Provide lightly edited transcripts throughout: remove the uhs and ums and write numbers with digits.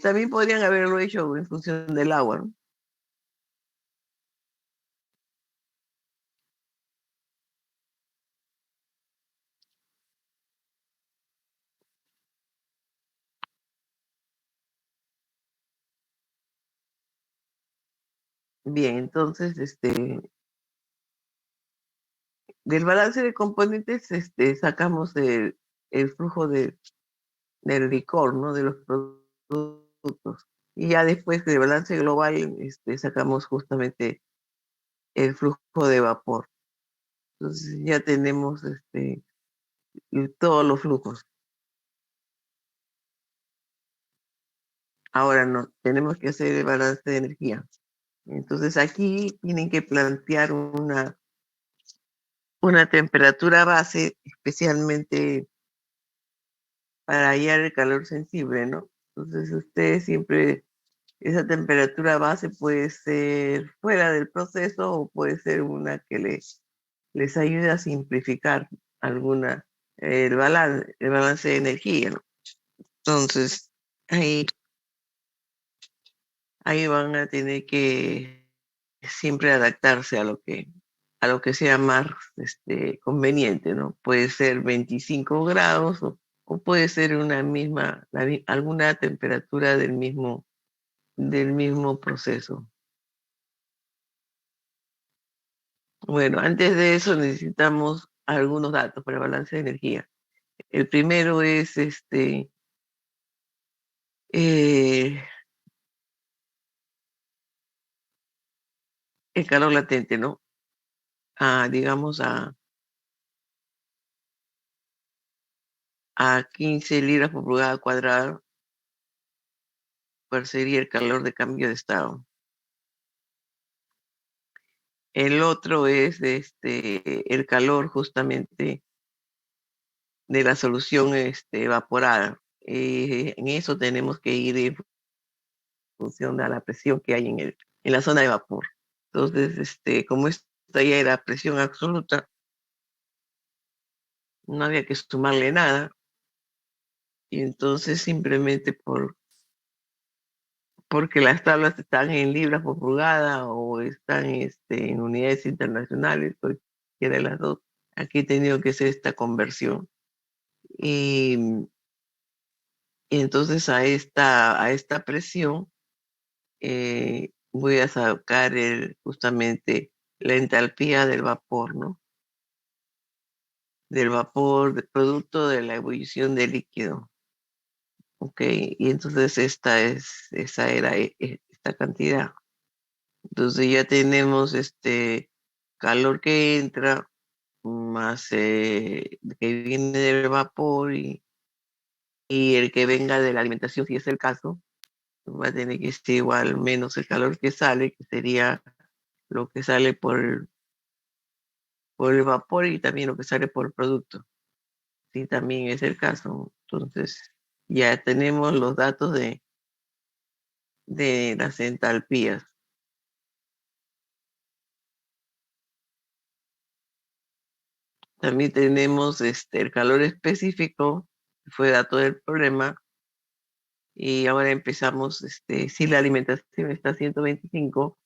También podrían haberlo hecho en función del agua, ¿no? Bien, entonces, del balance de componentes, sacamos el flujo del licor, ¿no? De los productos. Y ya después del balance global, sacamos justamente el flujo de vapor. Entonces ya tenemos, todos los flujos. Ahora no, tenemos que hacer el balance de energía. Entonces aquí tienen que plantear una temperatura base, especialmente para hallar el calor sensible, ¿no? Entonces ustedes siempre, esa temperatura base puede ser fuera del proceso o puede ser una que les ayude a simplificar alguna, el balance de energía, ¿no? Entonces, ahí, ahí van a tener que siempre adaptarse a lo que sea más conveniente, ¿no? Puede ser 25 grados o puede ser una misma, alguna temperatura del mismo proceso. Bueno, antes de eso necesitamos algunos datos para el balance de energía. El primero es eh, el calor latente, ¿no? Digamos a 15 libras por pulgada cuadrada, ¿cuál sería el calor de cambio de estado? El otro es el calor justamente de la solución evaporada. En eso tenemos que ir en función de la presión que hay en la zona de vapor. Entonces, como esta ya era presión absoluta, no había que sumarle nada. Y entonces simplemente porque las tablas están en libras por pulgada o están en unidades internacionales, cualquiera de las dos, aquí he tenido que hacer esta conversión. Y, y entonces a esta presión voy a sacar justamente la entalpía del vapor, ¿no? Del vapor, producto de la ebullición del líquido. Ok, y entonces esa era esta cantidad. Entonces ya tenemos este calor que entra más que viene del vapor y el que venga de la alimentación, si es el caso, va a tener que ser igual menos el calor que sale, que sería lo que sale por el vapor y también lo que sale por el producto. Sí, también es el caso. Entonces ya tenemos los datos de las entalpías. También tenemos el calor específico, que fue dato del problema, y ahora empezamos, si la alimentación está a 125,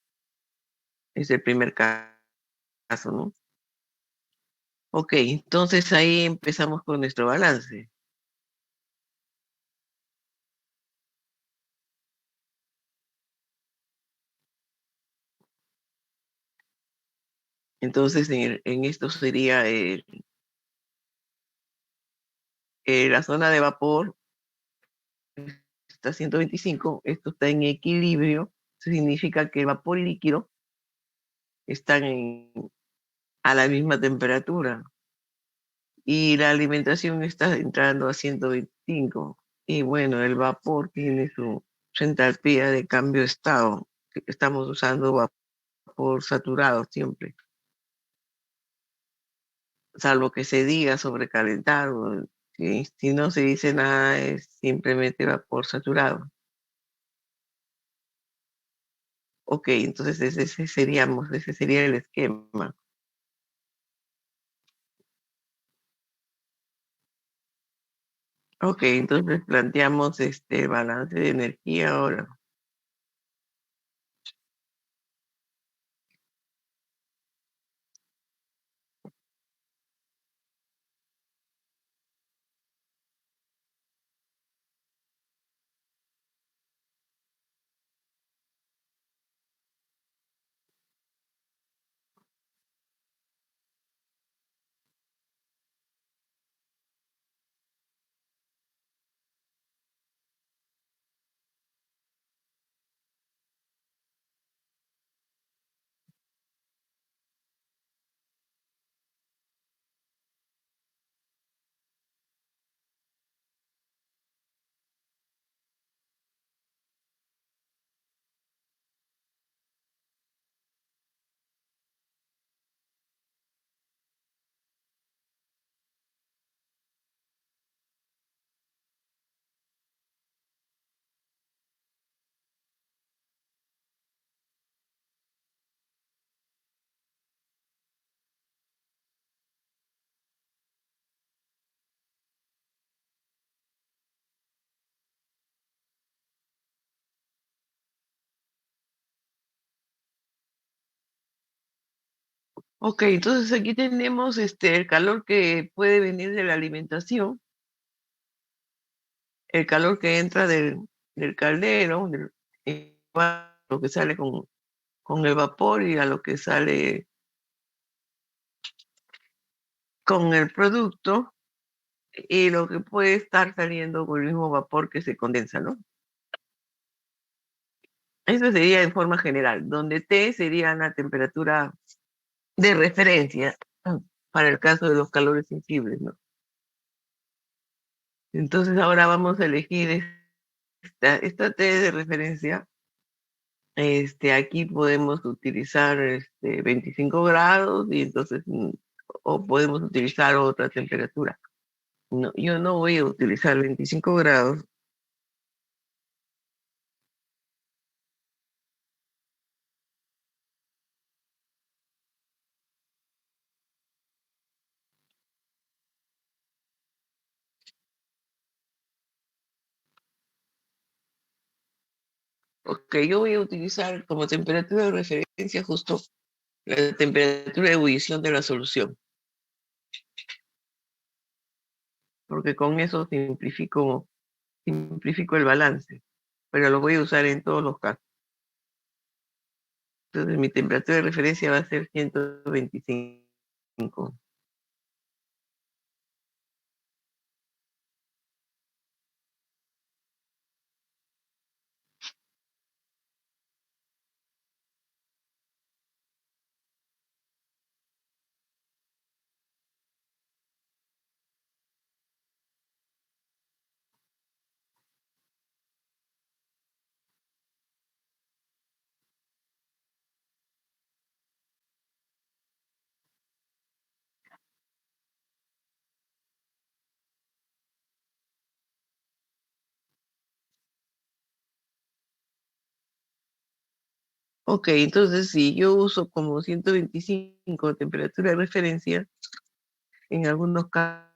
es el primer caso, ¿no? Ok, entonces ahí empezamos con nuestro balance. Entonces en esto sería la zona de vapor, está a 125, esto está en equilibrio, significa que el vapor y líquido están a la misma temperatura y la alimentación está entrando a 125. Y bueno, el vapor tiene su entalpía de cambio de estado. Estamos usando vapor saturado siempre, salvo que se diga sobrecalentado. Si no se dice nada, es simplemente vapor saturado. Ok, entonces ese sería el esquema. Ok, entonces planteamos este balance de energía ahora. Ok, entonces aquí tenemos este el calor que puede venir de la alimentación, el calor que entra del caldero, lo que sale con el vapor y a lo que sale con el producto y lo que puede estar saliendo con el mismo vapor que se condensa, ¿no? Eso sería en forma general, donde T sería la temperatura de referencia para el caso de los calores sensibles, ¿no? Entonces ahora vamos a elegir esta T de referencia. Aquí podemos utilizar 25 grados y entonces, o podemos utilizar otra temperatura. No, yo no voy a utilizar 25 grados. Ok, yo voy a utilizar como temperatura de referencia justo la temperatura de ebullición de la solución, porque con eso simplifico el balance, pero lo voy a usar en todos los casos. Entonces mi temperatura de referencia va a ser 125. Ok, entonces si yo uso como 125 temperatura de referencia, en algunos casos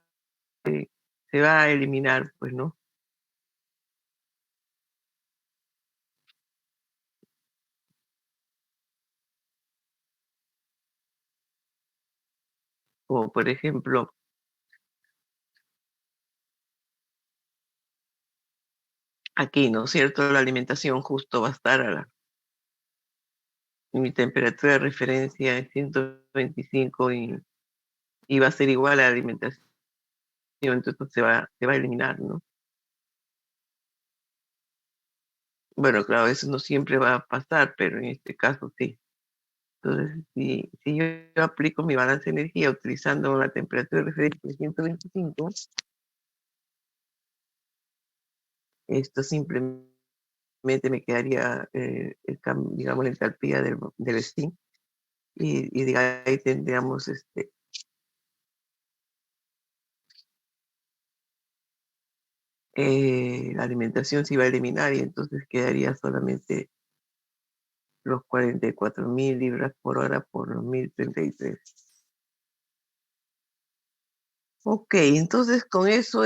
se va a eliminar, pues, ¿no? Como por ejemplo, aquí, ¿no es cierto? La alimentación justo va a estar mi temperatura de referencia es 125 y va a ser igual a la alimentación, entonces se va a eliminar, ¿no? Bueno, claro, eso no siempre va a pasar, pero en este caso sí. Entonces, si yo aplico mi balance de energía utilizando una temperatura de referencia de 125, esto simplemente me quedaría, digamos, la entalpía del steam y de ahí tendríamos la alimentación se iba a eliminar y entonces quedaría solamente los 44.000 libras por hora por los 1.033. Ok, entonces con eso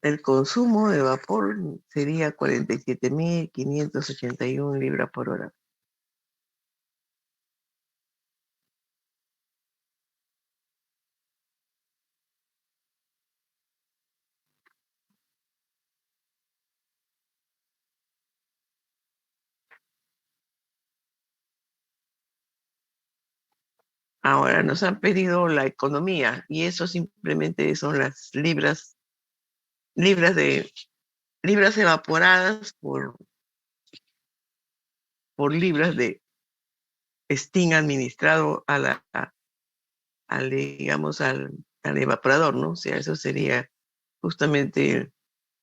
El consumo de vapor sería 47.581 libras por hora. Ahora nos han pedido la economía y eso simplemente son las libras de libras evaporadas por libras de steam administrado digamos, al evaporador, ¿no? O sea, eso sería justamente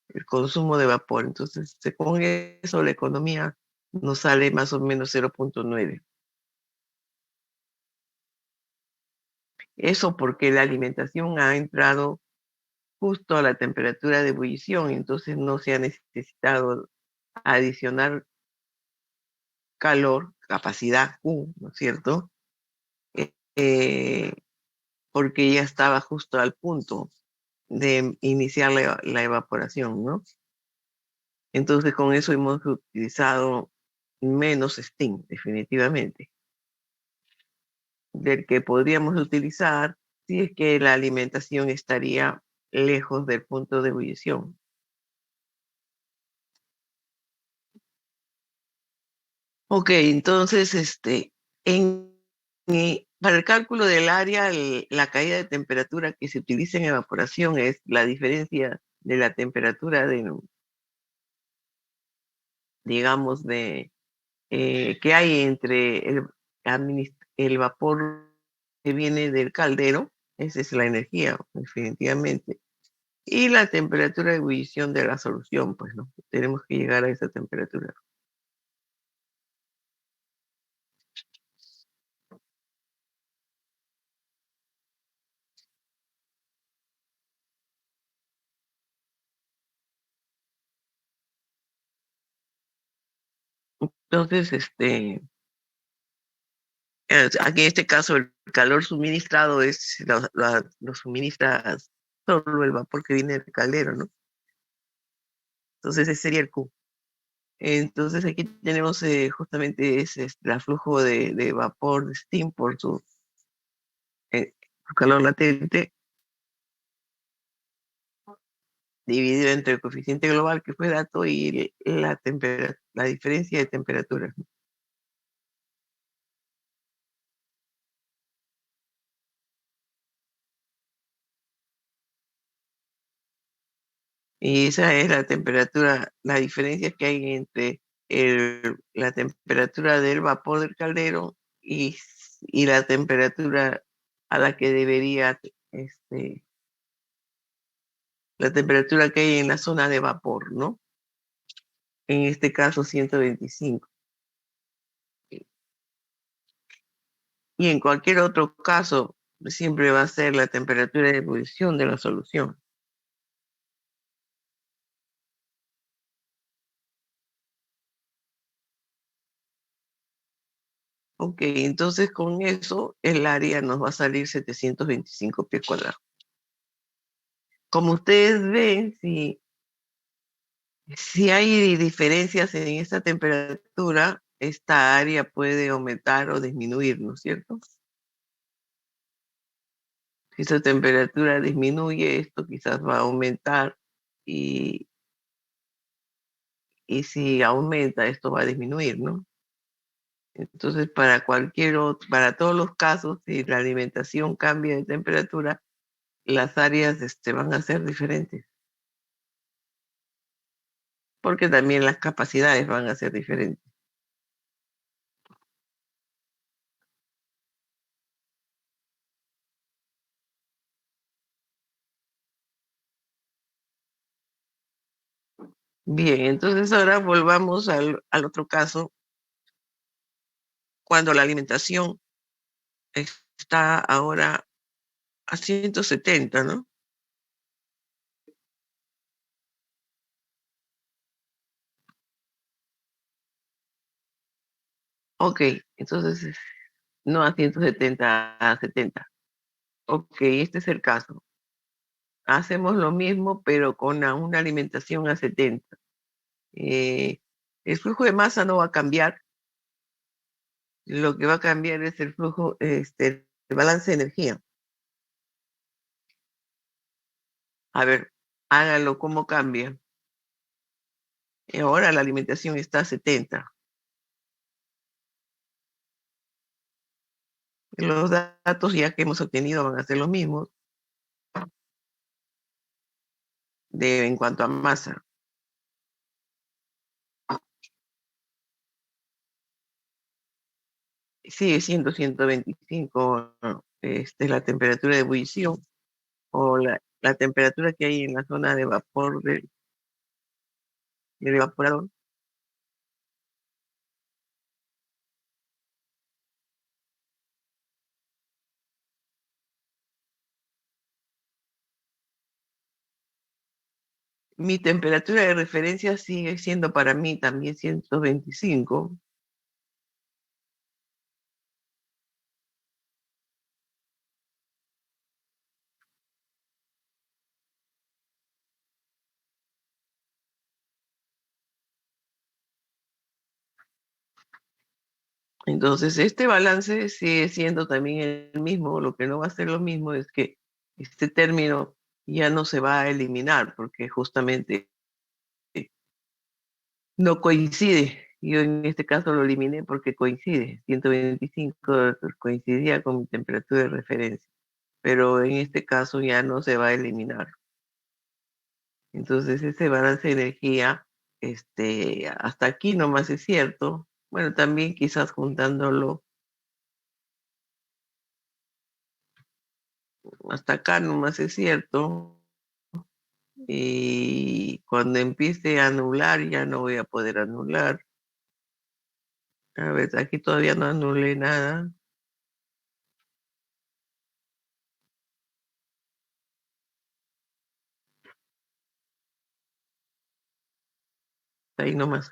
el consumo de vapor. Entonces, según eso, la economía nos sale más o menos 0,9. Eso porque la alimentación ha entrado justo a la temperatura de ebullición, entonces no se ha necesitado adicionar calor, capacidad Q, ¿no es cierto? Eh, porque ya estaba justo al punto de iniciar la evaporación, ¿no? Entonces con eso hemos utilizado menos steam, definitivamente, del que podríamos utilizar si es que la alimentación estaría lejos del punto de ebullición. Ok, entonces, para el cálculo del área, la caída de temperatura que se utiliza en evaporación es la diferencia de la temperatura digamos, que hay entre el vapor que viene del caldero, esa es la energía, definitivamente, y la temperatura de ebullición de la solución, pues, ¿no? Tenemos que llegar a esa temperatura. Entonces, aquí en este caso el calor suministrado lo suministra solo el vapor que viene del caldero, ¿no? Entonces ese sería el Q. Entonces aquí tenemos justamente ese es el flujo de vapor de steam por su calor latente dividido entre el coeficiente global que fue dato y la diferencia de temperatura. Y esa es la temperatura, la diferencia que hay entre la temperatura del vapor del caldero y la temperatura a la que debería, la temperatura que hay en la zona de vapor, ¿no? En este caso 125. Y en cualquier otro caso, siempre va a ser la temperatura de ebullición de la solución. Ok, entonces con eso el área nos va a salir 725 pies cuadrados. Como ustedes ven, si hay diferencias en esta temperatura, esta área puede aumentar o disminuir, ¿no es cierto? Si esta temperatura disminuye, esto quizás va a aumentar y, y si aumenta, esto va a disminuir, ¿no? Entonces, para todos los casos, si la alimentación cambia de temperatura, las áreas van a ser diferentes, porque también las capacidades van a ser diferentes. Bien, entonces ahora volvamos al otro caso, cuando la alimentación está ahora a 170, ¿no? Ok, entonces no a 170, a 70. Ok, este es el caso. hacemos lo mismo, pero con una alimentación a 70. Eh, el flujo de masa no va a cambiar. Lo que va a cambiar es el flujo, el balance de energía. A ver, hágalo, ¿cómo cambia? Y ahora la alimentación está a 70. Los datos ya que hemos obtenido van a ser los mismos en cuanto a masa. Sigue siendo 125, ¿no? La temperatura de ebullición o la temperatura que hay en la zona de vapor del evaporador. Mi temperatura de referencia sigue siendo para mí también 125. Entonces, este balance sigue siendo también el mismo. Lo que no va a ser lo mismo es que este término ya no se va a eliminar porque justamente no coincide. Yo en este caso lo eliminé porque coincide. 125 coincidía con mi temperatura de referencia, pero en este caso ya no se va a eliminar. Entonces, ese balance de energía, hasta aquí nomás es cierto. Bueno, también quizás juntándolo hasta acá nomás es cierto. Y cuando empiece a anular, ya no voy a poder anular. A ver, aquí todavía no anulé nada. Ahí nomás.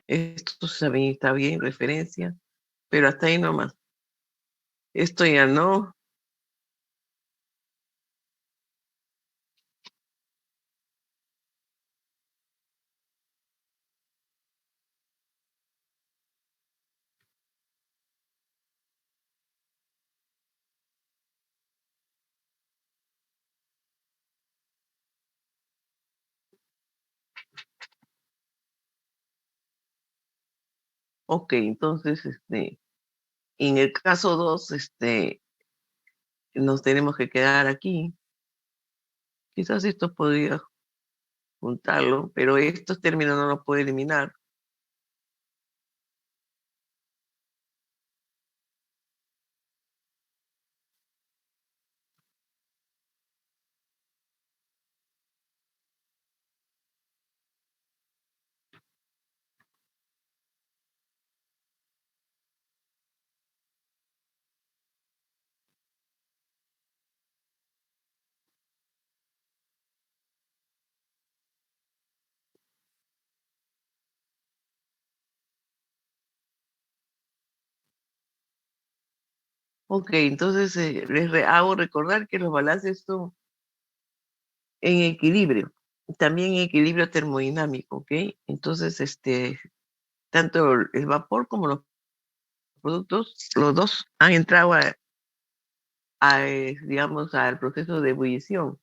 Esto también está bien, referencia, pero hasta ahí nomás. Esto ya no. Ok, entonces, en el caso 2 nos tenemos que quedar aquí. Quizás esto podría juntarlo, pero estos términos no los puedo eliminar. Ok, entonces hago recordar que los balances son en equilibrio, también en equilibrio termodinámico, ¿ok? Entonces, tanto el vapor como los productos, los dos han entrado digamos, al proceso de ebullición.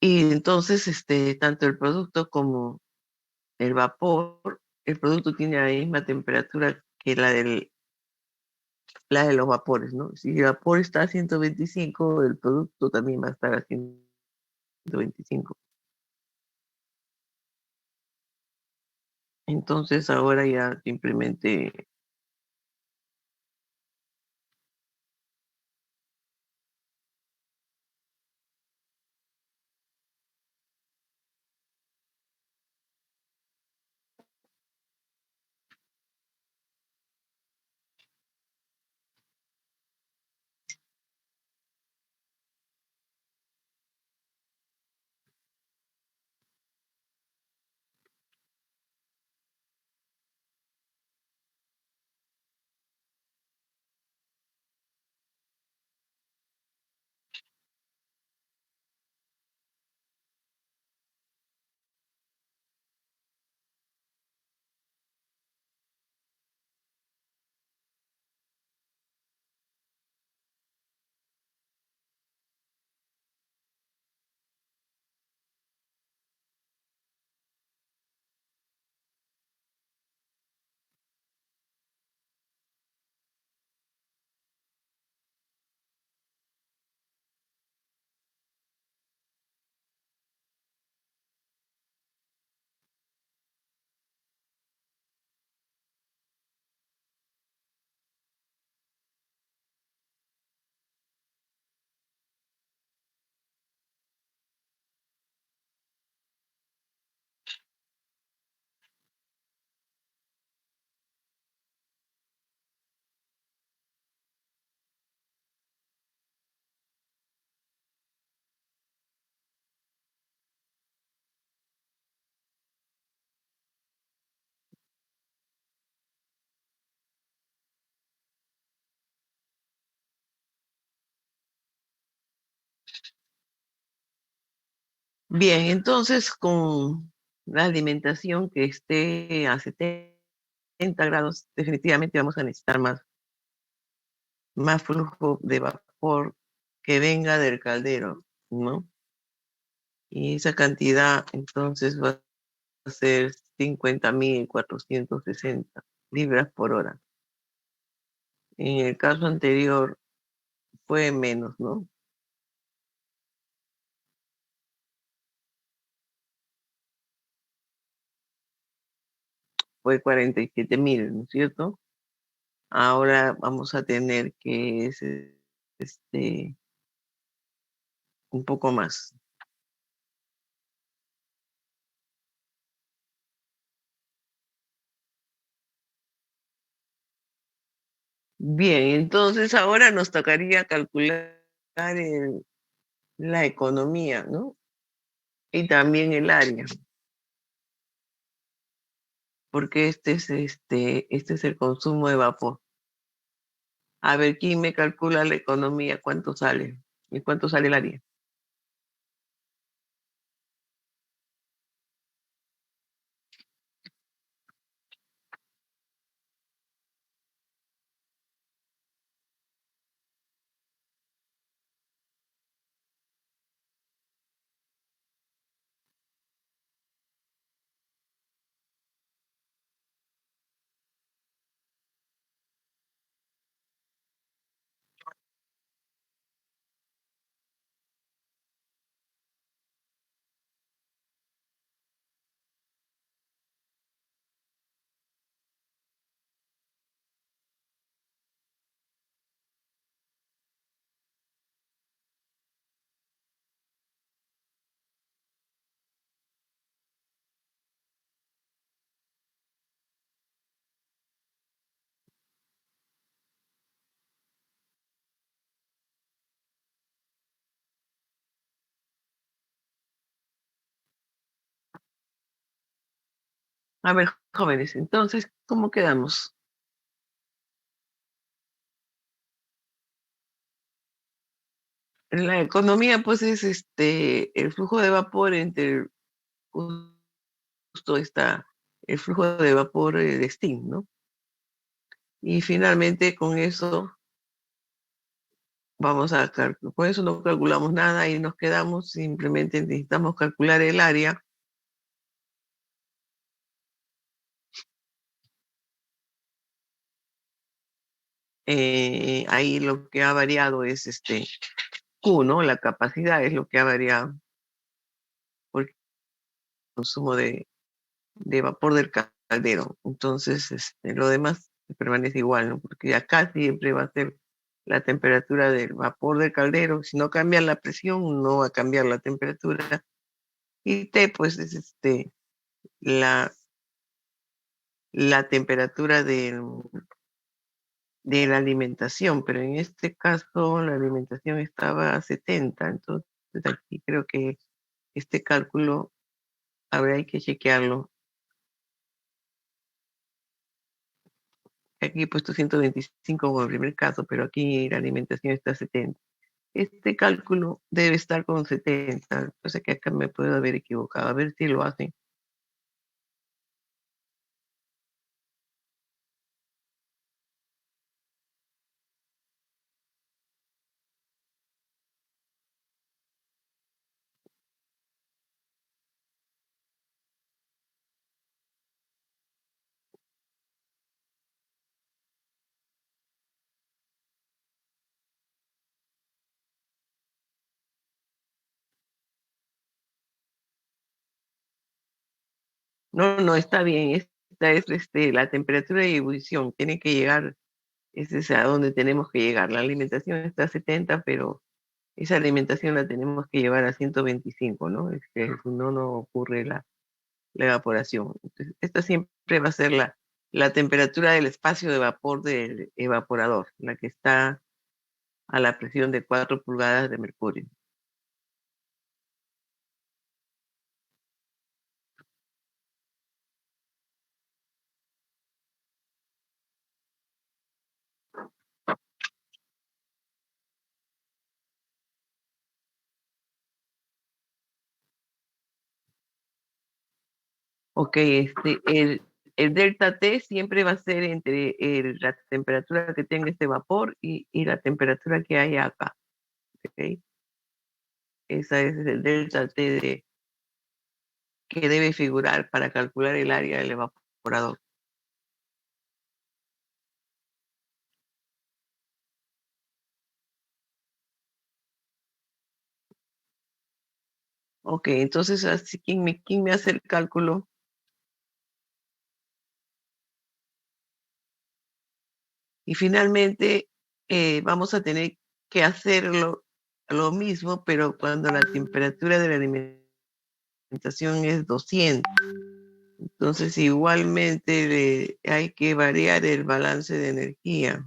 Y entonces, tanto el producto como el vapor, el producto tiene la misma temperatura que la de los vapores, ¿no? Si el vapor está a 125, el producto también va a estar a 125. Entonces ahora ya simplemente, Bien, entonces con la alimentación que esté a 70 grados, definitivamente vamos a necesitar más flujo de vapor que venga del caldero, ¿no? Y esa cantidad entonces va a ser 50.460 libras por hora. En el caso anterior fue menos, ¿no? Fue 47.000, ¿no es cierto? Ahora vamos a tener que este, un poco más. Bien, entonces ahora nos tocaría calcular la economía, ¿no? Y también el área, porque este es el consumo de vapor. A ver, ¿quién me calcula la economía? ¿Cuánto sale? ¿Y cuánto sale el área? A ver, jóvenes, entonces, ¿cómo quedamos? La economía, pues, es el flujo de vapor entre justo está el flujo de vapor de steam, ¿no? Y finalmente con eso con eso no calculamos nada y nos quedamos, simplemente necesitamos calcular el área. Ahí lo que ha variado es Q, ¿no? La capacidad es lo que ha variado por el consumo de vapor del caldero. Entonces, lo demás permanece igual, ¿no? Porque acá siempre va a ser la temperatura del vapor del caldero. Si no cambia la presión, no va a cambiar la temperatura. Y T, pues, es la, la temperatura de la alimentación, pero en este caso la alimentación estaba a 70, entonces aquí creo que este cálculo, a ver, hay que chequearlo. Aquí he puesto 125 como el primer caso, pero aquí la alimentación está a 70. Este cálculo debe estar con 70, o sea que acá me puedo haber equivocado, a ver si lo hacen. No, no, está bien, esta es la temperatura de ebullición, tiene que llegar, ese es a donde tenemos que llegar. La alimentación está a 70, pero esa alimentación la tenemos que llevar a 125, ¿no? Es que si no, no ocurre la evaporación. Entonces, esta siempre va a ser la temperatura del espacio de vapor del evaporador, la que está a la presión de 4 pulgadas de mercurio. Ok, el delta T siempre va a ser entre la temperatura que tenga este vapor y la temperatura que hay acá. ¿Ok? Esa es el delta T que debe figurar para calcular el área del evaporador. Ok, entonces, así, ¿quién me hace el cálculo? Y finalmente, vamos a tener que hacerlo lo mismo, pero cuando la temperatura de la alimentación es 200. Entonces, igualmente hay que variar el balance de energía,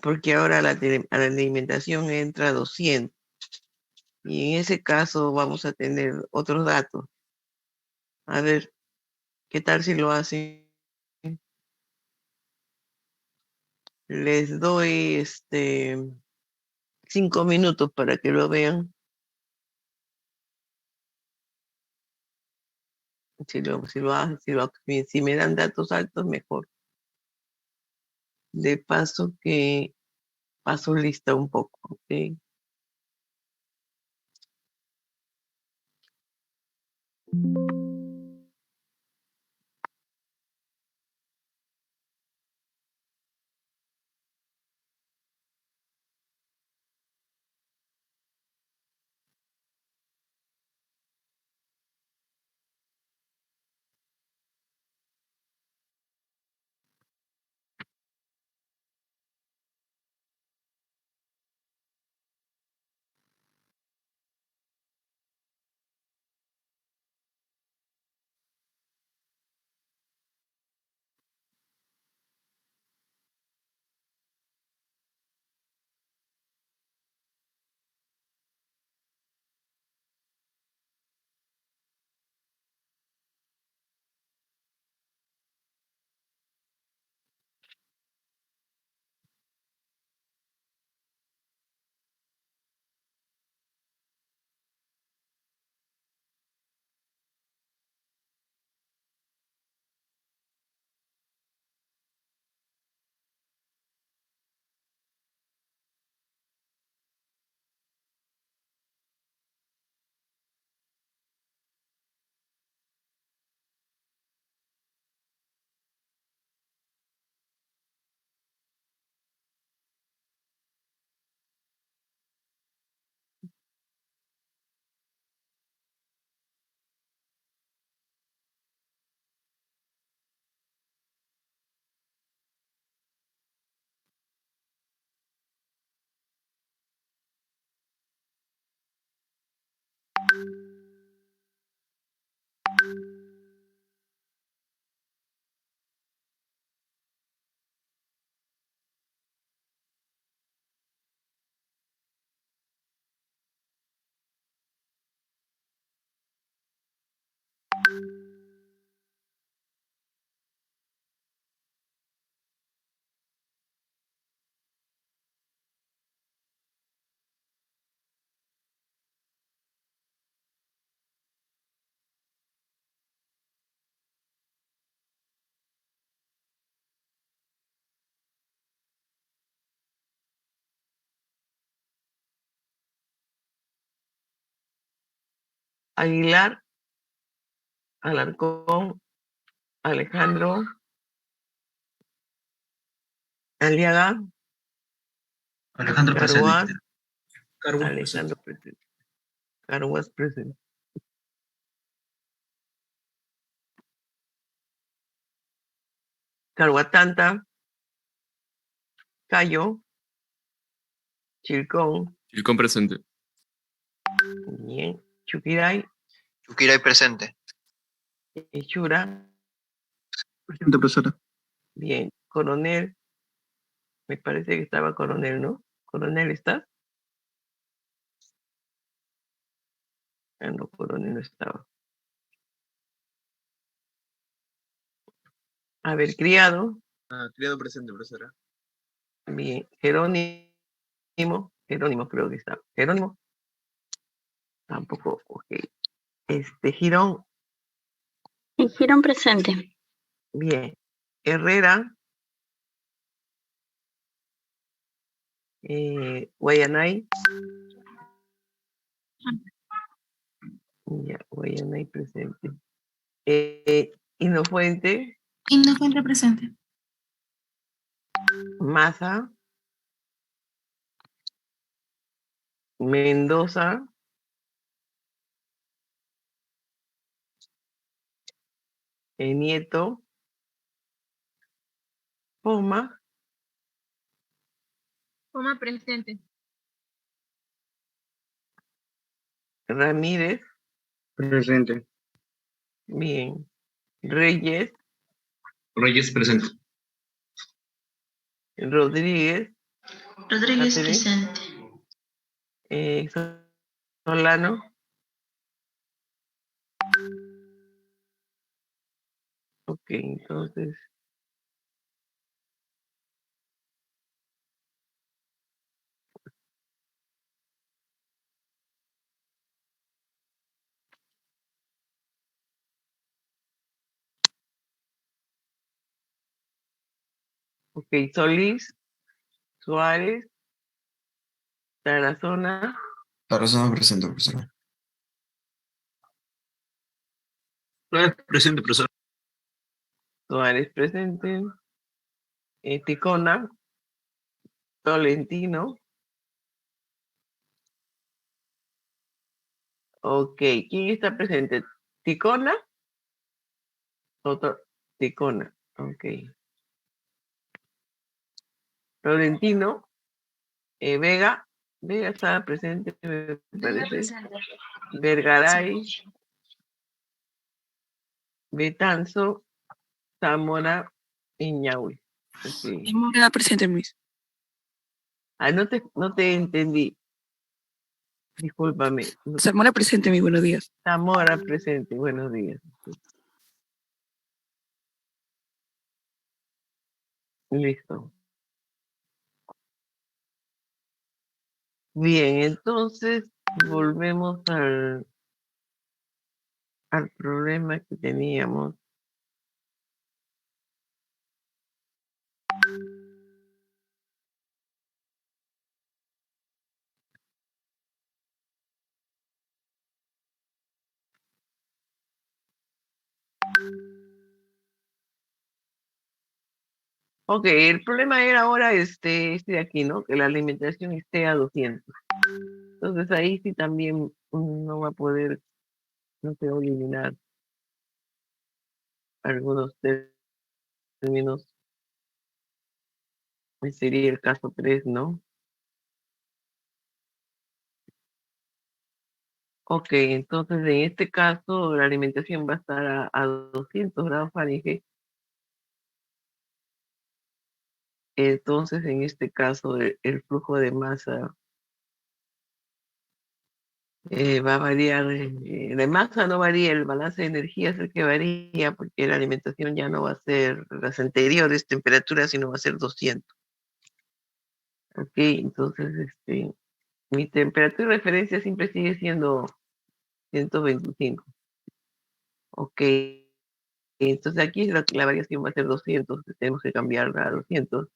porque ahora a la alimentación entra 200. Y en ese caso vamos a tener otros datos. A ver, ¿qué tal si lo hacen? Les doy 5 minutos para que lo vean. Si me dan datos altos, mejor. De paso que paso lista un poco, ¿ok? Aguilar, Alarcón, Alejandro, Aliaga, Alejandro presente, Caruaz, teacher. Carlos presente. Alejandro presente, Caruaz presente, Caruatanta, Cayo, Chilcón, Chilcón presente. bien, Chuquiray, Yukirai presente. Chura, Presente, profesora. bien, Coronel, me parece que estaba Coronel, ¿no? Coronel, ¿estás? Ah, no, Coronel no estaba. A ver, Criado, Criado presente, profesora. bien, Jerónimo creo que está. Jerónimo, tampoco, ok. Girón, Girón presente. bien. Herrera, Guayanay, ya, Guayanay presente. Inofuente, Y no encuentra presente. Maza, Mendoza, Nieto, Poma, Poma presente. Ramírez, Presente. bien. Reyes, Reyes presente. Rodríguez, Rodríguez Catherine. presente. eh, Solano, ok, entonces, ok, Solís, Suárez, Tarazona, Tarazona presente, profesora. Presente, profesora. Suárez presente, Ticona, Tolentino, ok, ¿quién está presente? ¿Ticona? Otro, Ticona, ok. Tolentino, Vega, Vega está presente, me parece. Vergaray, Betanzo, Zamora, Iñaui. Okay. Mora presente, Miss. No te entendí. Discúlpame. Zamora presente, Miss. Buenos días. Zamora presente. Buenos días. Listo. Bien, entonces volvemos al problema que teníamos. Ok, el problema era ahora este de aquí, ¿no? Que la alimentación esté a 200. Entonces ahí sí también no va a poder, no se va a eliminar algunos términos. Sería el caso 3, ¿no? Ok, entonces en este caso la alimentación va a estar a 200 grados Fahrenheit. Entonces en este caso el flujo de masa va a variar. La masa no varía, el balance de energía es el que varía porque la alimentación ya no va a ser las anteriores temperaturas, sino va a ser 200. Ok, entonces mi temperatura de referencia siempre sigue siendo 125. Ok, entonces aquí la variación va a ser 200, tenemos que cambiarla a 200.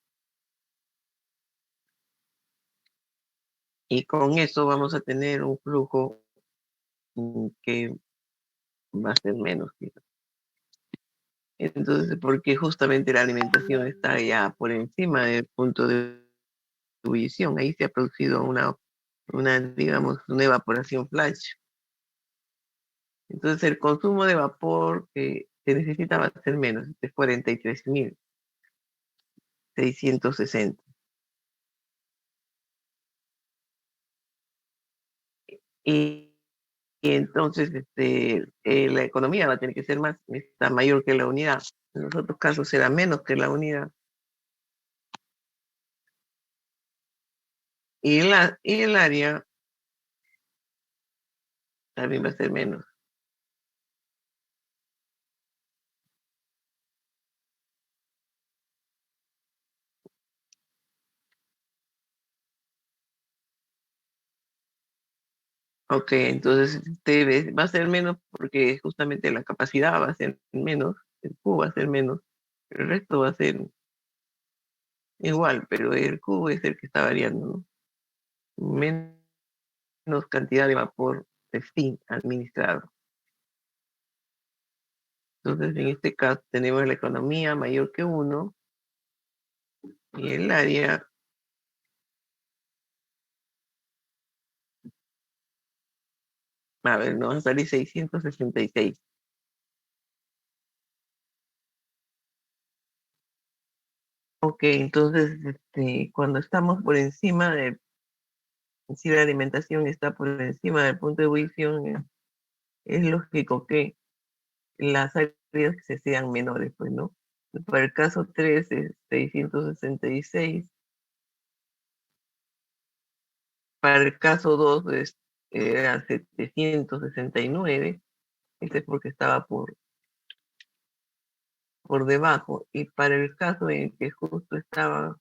Y con eso vamos a tener un flujo que va a ser menos, quizás. Entonces, porque justamente la alimentación está ya por encima del punto de ebullición, ahí se ha producido digamos, una evaporación flash. Entonces, el consumo de vapor que se necesita va a ser menos, es 43.660. Y, y entonces la economía va a tener que ser está mayor que la unidad. En los otros casos será menos que la unidad. Y el área también va a ser menos. Ok, entonces va a ser menos porque justamente la capacidad va a ser menos, el Q va a ser menos, el resto va a ser igual, pero el Q es el que está variando, ¿no? Menos cantidad de vapor de steam administrado. Entonces, en este caso tenemos la economía mayor que 1 y el área a ver, nos va a salir 666. Ok, entonces, cuando estamos por encima de, si la alimentación está por encima del punto de ebullición, es lógico que las áreas se sean menores, pues, ¿no? Para el caso 3 es 666, para el caso 2 era 769, este es porque estaba por debajo, y para el caso en que justo estaba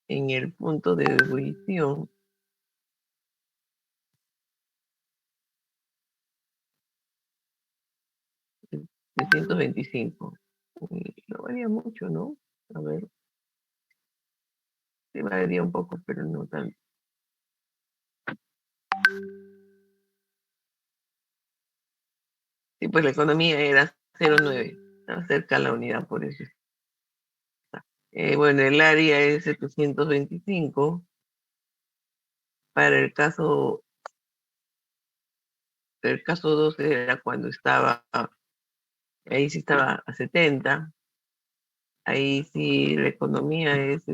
en el punto de ebullición, 325. No varía mucho, ¿no? A ver, sí varía un poco, pero no tanto. Sí, pues la economía era 0,9, estaba cerca a la unidad, por eso. Bueno, el área es 725. Para el caso 2 era cuando estaba, ahí sí estaba a 70. Ahí sí la economía es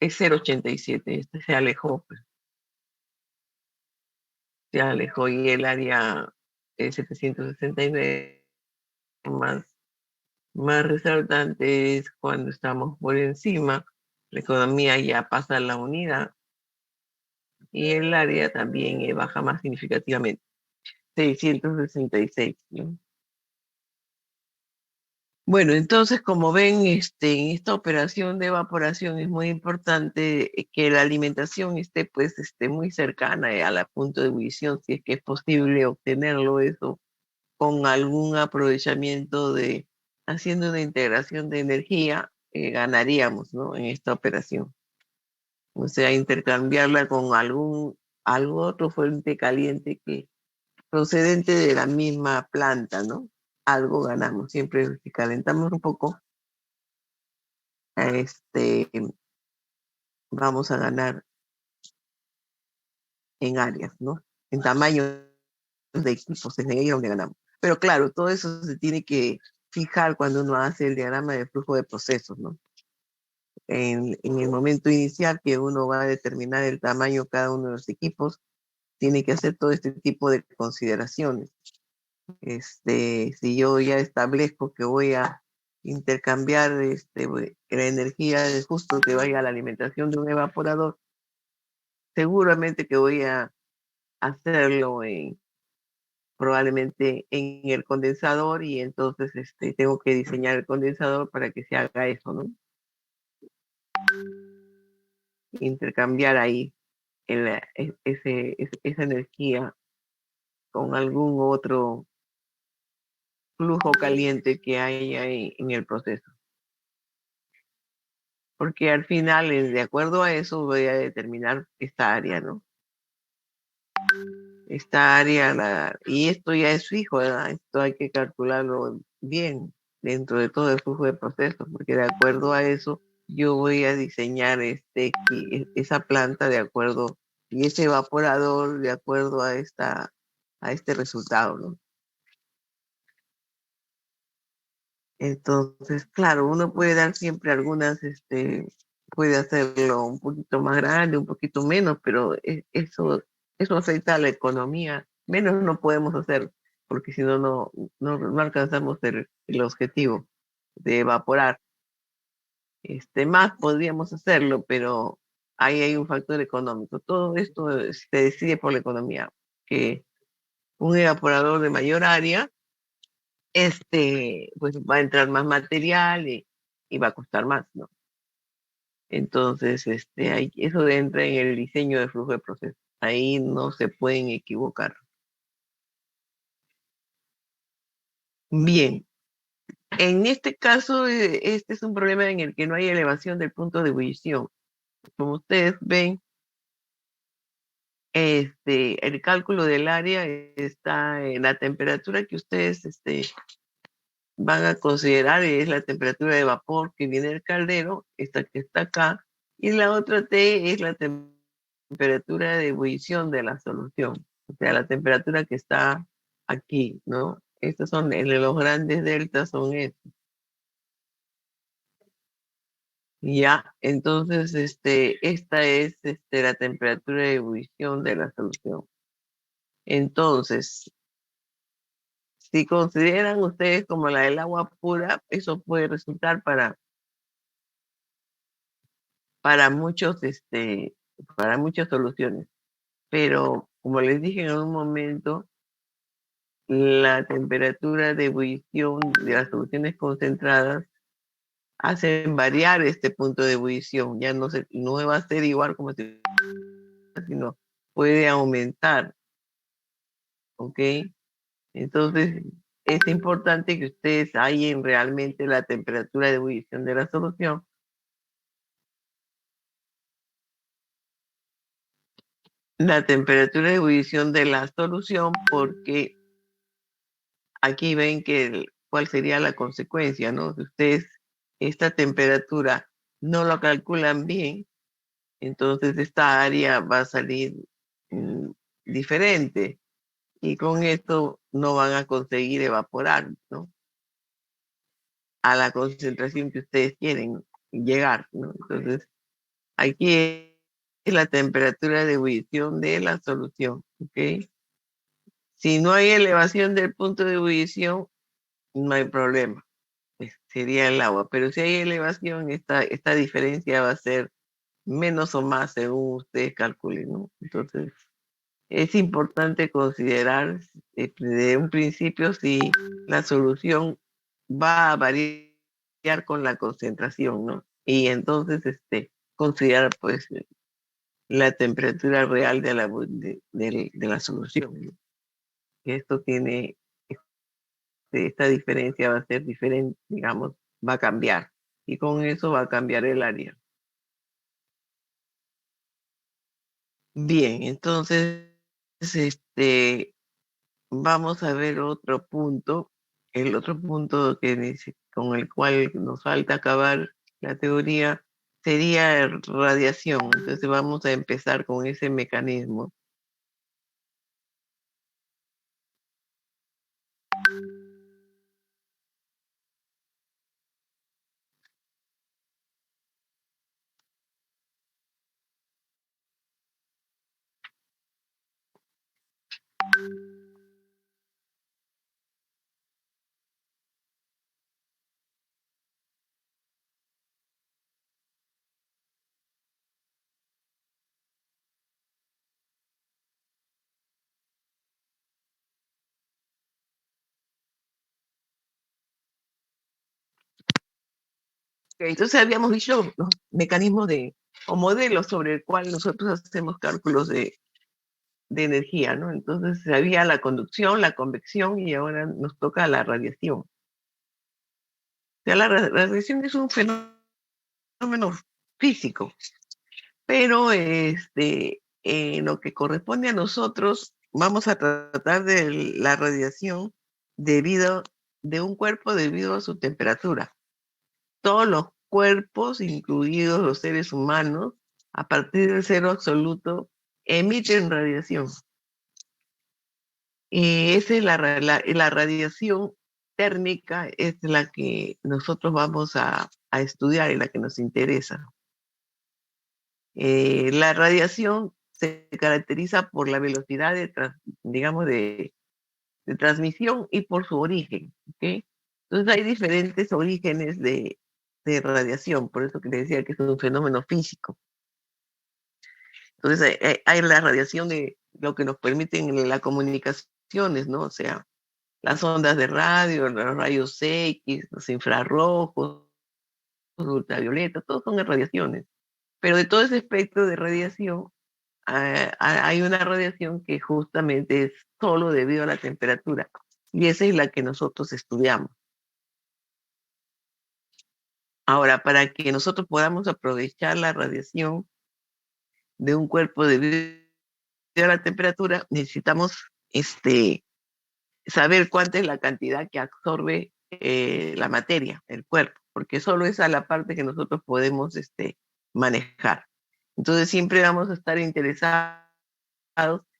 0,87. Este se alejó, pues, se alejó y el área es 769 más. Más resaltante es cuando estamos por encima, la economía ya pasa a la unidad y el área también baja más significativamente, 666, ¿no? Bueno, entonces, como ven, en esta operación de evaporación es muy importante que la alimentación esté, pues, muy cercana a la punto de ebullición, si es que es posible obtenerlo eso con algún aprovechamiento haciendo una integración de energía, ganaríamos, ¿no? En esta operación. O sea, intercambiarla con algo otro fuente caliente que procedente de la misma planta, ¿no? Algo ganamos. Siempre si calentamos un poco, este, vamos a ganar en áreas, ¿no? En tamaño de equipos, en ahí es donde ganamos. Pero claro, todo eso se tiene que fijar cuando uno hace el diagrama de flujo de procesos, ¿no? En el momento inicial que uno va a determinar el tamaño de cada uno de los equipos, tiene que hacer todo este tipo de consideraciones. Si yo ya establezco que voy a intercambiar la energía de justo que vaya a la alimentación de un evaporador, seguramente que voy a hacerlo probablemente en el condensador y entonces tengo que diseñar el condensador para que se haga eso, ¿no? Intercambiar ahí esa energía con algún otro flujo caliente que hay ahí en el proceso. Porque al final, de acuerdo a eso, voy a determinar esta área, ¿no? Esta área, y esto ya es fijo, ¿verdad? Esto hay que calcularlo bien dentro de todo el flujo de procesos, porque de acuerdo a eso, yo voy a diseñar esa planta de acuerdo, y ese evaporador de acuerdo a este resultado, ¿no? Entonces, claro, uno puede dar siempre puede hacerlo un poquito más grande, un poquito menos, pero eso afecta a la economía. Menos no podemos hacer, porque si no, no alcanzamos el objetivo de evaporar. Más podríamos hacerlo, pero ahí hay un factor económico. Todo esto se decide por la economía, que un evaporador de mayor área pues va a entrar más material y va a costar más, ¿no? Entonces, eso entra en el diseño de flujo de proceso. Ahí no se pueden equivocar. Bien, en este caso, este es un problema en el que no hay elevación del punto de ebullición. Como ustedes ven, el cálculo del área está en la temperatura que ustedes van a considerar, es la temperatura de vapor que viene del caldero, esta que está acá, y la otra T es la temperatura de ebullición de la solución, o sea, la temperatura que está aquí, ¿no? Estos son, los grandes deltas son estos. Ya, entonces, esta es la temperatura de ebullición de la solución. Entonces, si consideran ustedes como la del agua pura, eso puede resultar muchos, para muchas soluciones. Pero, como les dije en un momento, la temperatura de ebullición de las soluciones concentradas hacen variar este punto de ebullición. Ya no va a ser igual como si, sino puede aumentar, ¿ok? Entonces, es importante que ustedes hallen realmente la temperatura de ebullición de la solución. La temperatura de ebullición de la solución, porque aquí ven cuál sería la consecuencia, ¿no? Si ustedes esta temperatura no lo calculan bien, entonces esta área va a salir mm, diferente y con esto no van a conseguir evaporar, ¿no? A la concentración que ustedes quieren llegar, ¿no? Entonces, aquí es la temperatura de ebullición de la solución, ¿ok? Si no hay elevación del punto de ebullición, no hay problema, sería el agua, pero si hay elevación, esta diferencia va a ser menos o más según ustedes calculen, ¿no? Entonces, es importante considerar de un principio si la solución va a variar con la concentración, ¿no? Y entonces, considerar, pues, la temperatura real de la solución, ¿no? Esto tiene, esta diferencia va a ser diferente, digamos, va a cambiar. Y con eso va a cambiar el área. Bien, entonces, vamos a ver otro punto. El otro punto con el cual nos falta acabar la teoría sería radiación. Entonces vamos a empezar con ese mecanismo. Ok, entonces habíamos dicho los mecanismos o modelos sobre el cual nosotros hacemos cálculos de energía, ¿no? Entonces había la conducción, la convección y ahora nos toca la radiación. O sea, la radiación es un fenómeno físico, pero en lo que corresponde a nosotros, vamos a tratar de la radiación de un cuerpo debido a su temperatura. Todos los cuerpos, incluidos los seres humanos, a partir del cero absoluto, emiten radiación. Y esa es la radiación térmica, es la que nosotros vamos a estudiar y la que nos interesa. La radiación se caracteriza por la velocidad digamos, de transmisión y por su origen, ¿ok? Entonces hay diferentes orígenes de radiación, por eso que les decía que es un fenómeno físico. Entonces hay la radiación de lo que nos permiten las comunicaciones, ¿no? O sea, las ondas de radio, los rayos X, los infrarrojos, los ultravioletas, todos son radiaciones. Pero de todo ese espectro de radiación, hay una radiación que justamente es solo debido a la temperatura, y esa es la que nosotros estudiamos. Ahora, para que nosotros podamos aprovechar la radiación de un cuerpo debido a la temperatura, necesitamos saber cuánta es la cantidad que absorbe la materia, el cuerpo, porque solo esa es la parte que nosotros podemos manejar. Entonces siempre vamos a estar interesados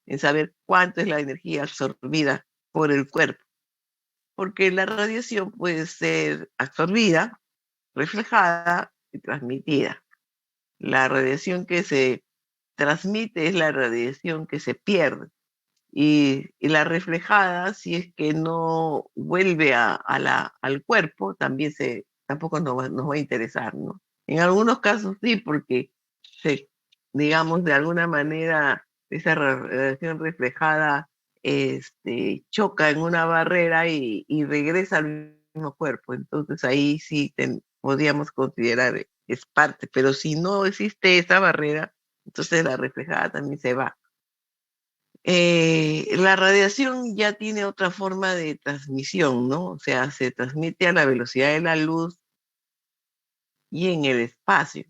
en saber cuánto es la energía absorbida por el cuerpo, porque la radiación puede ser absorbida, reflejada y transmitida. La radiación que se transmite es la radiación que se pierde. Y la reflejada, si es que no vuelve al cuerpo, tampoco nos va a interesar, ¿no? En algunos casos sí, porque digamos, de alguna manera esa radiación reflejada choca en una barrera y regresa al mismo cuerpo. Entonces ahí sí podríamos considerar es parte, pero si no existe esa barrera, entonces la reflejada también se va. La radiación ya tiene otra forma de transmisión, ¿no? O sea, se transmite a la velocidad de la luz y en el espacio.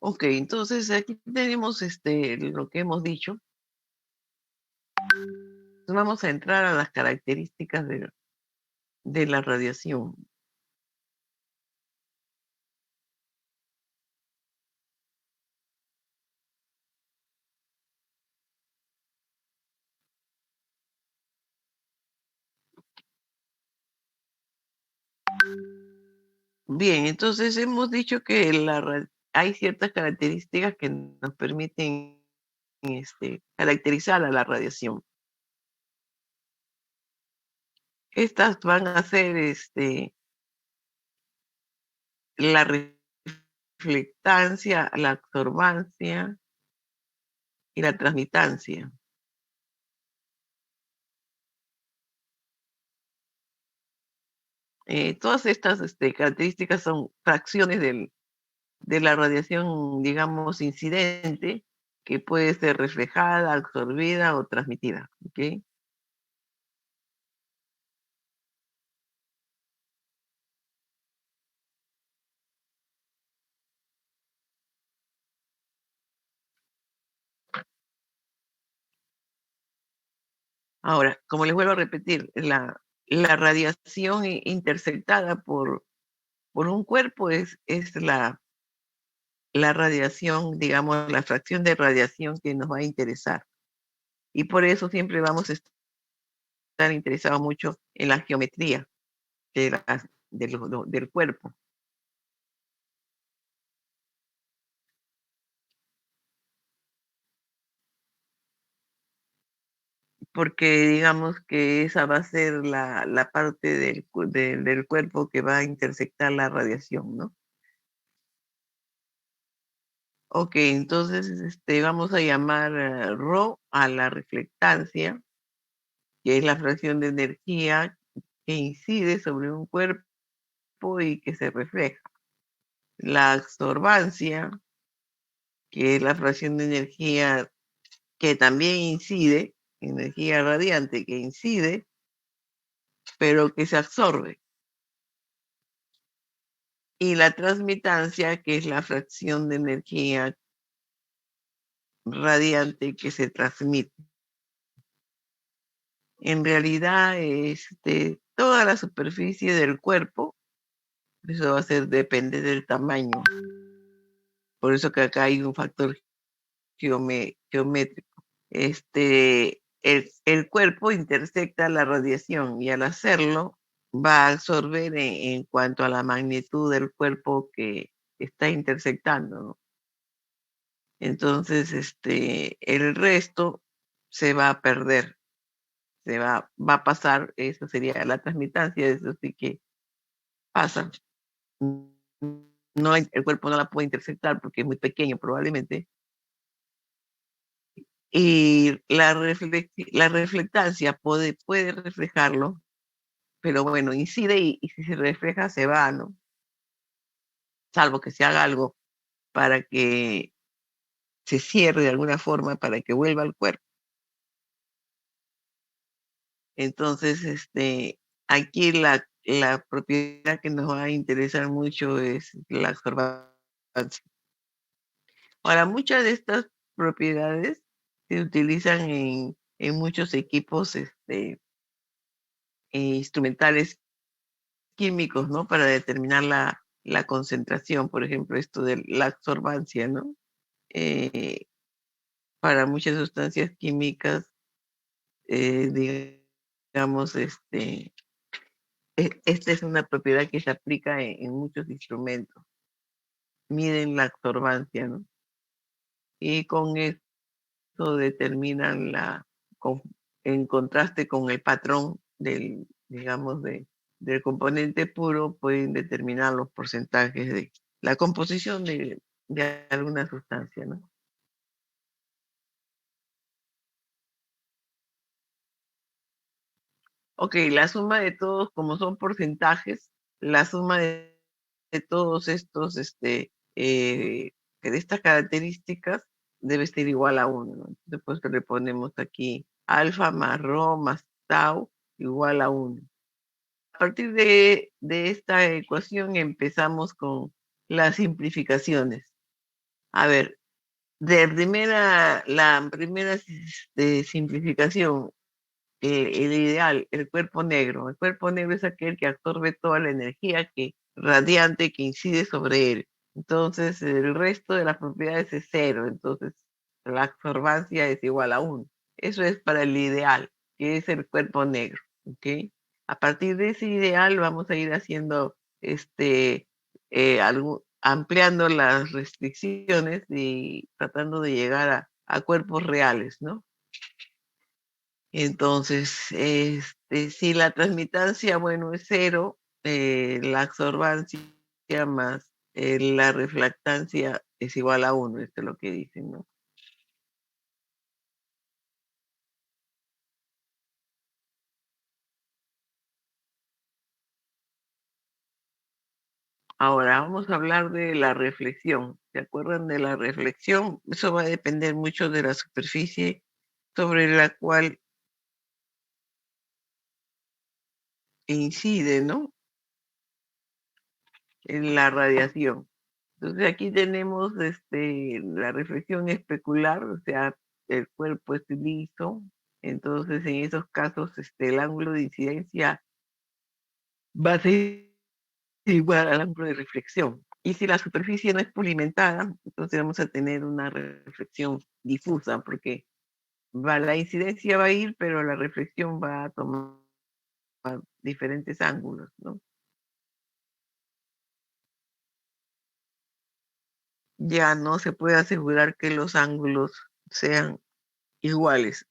Ok, entonces aquí tenemos lo que hemos dicho. Vamos a entrar a las características de la radiación. Bien, entonces hemos dicho que hay ciertas características que nos permiten caracterizar a la radiación. Estas van a ser la reflectancia, la absorbancia y la transmitancia. Todas estas características son fracciones de la radiación, digamos, incidente, que puede ser reflejada, absorbida o transmitida. ¿Ok? Ahora, como les vuelvo a repetir, la radiación interceptada por un cuerpo es la radiación, digamos, la fracción de radiación que nos va a interesar. Y por eso siempre vamos a estar interesados mucho en la geometría del cuerpo. Porque digamos que esa va a ser la parte del cuerpo que va a intersectar la radiación, ¿no? Ok, entonces vamos a llamar ρ a la reflectancia, que es la fracción de energía que incide sobre un cuerpo cuerpo y que se refleja. La absorbancia, que es la fracción de energía que también incide, energía radiante que incide, pero que se absorbe. Y la transmitancia, que es la fracción de energía radiante que se transmite. En realidad, toda la superficie del cuerpo, eso va a ser, depende del tamaño. Por eso que acá hay un factor geométrico. El cuerpo intersecta la radiación y al hacerlo va a absorber en cuanto a la magnitud del cuerpo que está intersectando, ¿no? Entonces, el resto se va a perder, va a pasar, eso sería la transmitancia, eso sí que pasa. No, el cuerpo no la puede intersectar porque es muy pequeño probablemente. Y la reflectancia puede reflejarlo, pero bueno, incide y si se refleja se va, ¿no? Salvo que se haga algo para que se cierre de alguna forma, para que vuelva al cuerpo. Entonces, aquí la propiedad que nos va a interesar mucho es la absorbancia. Ahora, muchas de estas propiedades se utilizan en muchos equipos instrumentales químicos, ¿no? Para determinar la concentración, por ejemplo, esto de la absorbancia, ¿no? Eh, para muchas sustancias químicas, digamos, esta es una propiedad que se aplica en muchos instrumentos. Miden la absorbancia, ¿no? Y con esto determinan con- en contraste con el patrón digamos, del componente puro, pueden determinar los porcentajes de la composición de alguna sustancia, ¿no? Ok, la suma de todos, como son porcentajes, la suma de todos estos, de estas características debe ser igual a 1, ¿no? Después que le ponemos aquí alfa más rho más tau igual a 1. A partir de esta ecuación empezamos con las simplificaciones. A ver, la primera simplificación, el ideal, el cuerpo negro. El cuerpo negro es aquel que absorbe toda la energía radiante que incide sobre él. Entonces, el resto de las propiedades es cero. Entonces, la absorbancia es igual a 1. Eso es para el ideal, que es el cuerpo negro. ¿Ok? A partir de ese ideal vamos a ir haciendo, ampliando las restricciones y tratando de llegar a cuerpos reales, ¿no? Entonces, si la transmitancia, bueno, es cero, la absorbancia más la reflectancia es igual a 1, esto es lo que dicen, ¿no? Ahora vamos a hablar de la reflexión. ¿Se acuerdan de la reflexión? Eso va a depender mucho de la superficie sobre la cual incide, ¿no? En la radiación. Entonces aquí tenemos la reflexión especular, o sea, el cuerpo es liso, entonces en esos casos el ángulo de incidencia va a ser igual al ángulo de reflexión. Y si la superficie no es pulimentada, entonces vamos a tener una reflexión difusa, porque la incidencia va a ir, pero la reflexión va a tomar diferentes ángulos, ¿no? Ya no se puede asegurar que los ángulos sean iguales.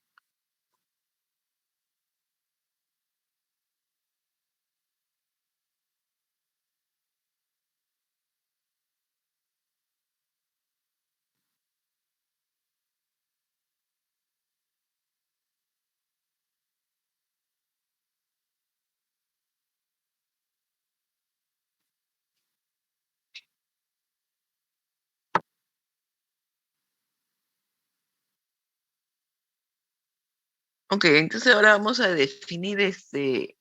Ok, entonces ahora vamos a definir el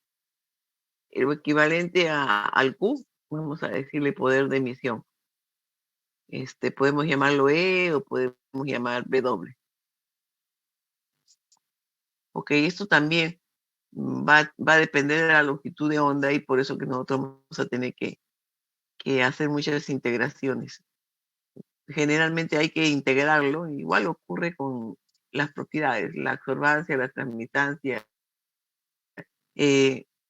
equivalente al Q, vamos a decirle poder de emisión. Podemos llamarlo E o podemos llamar W. Ok, esto también va a depender de la longitud de onda y por eso que nosotros vamos a tener que hacer muchas integraciones. Generalmente hay que integrarlo, igual ocurre con las propiedades, la absorbancia, la transmitancia,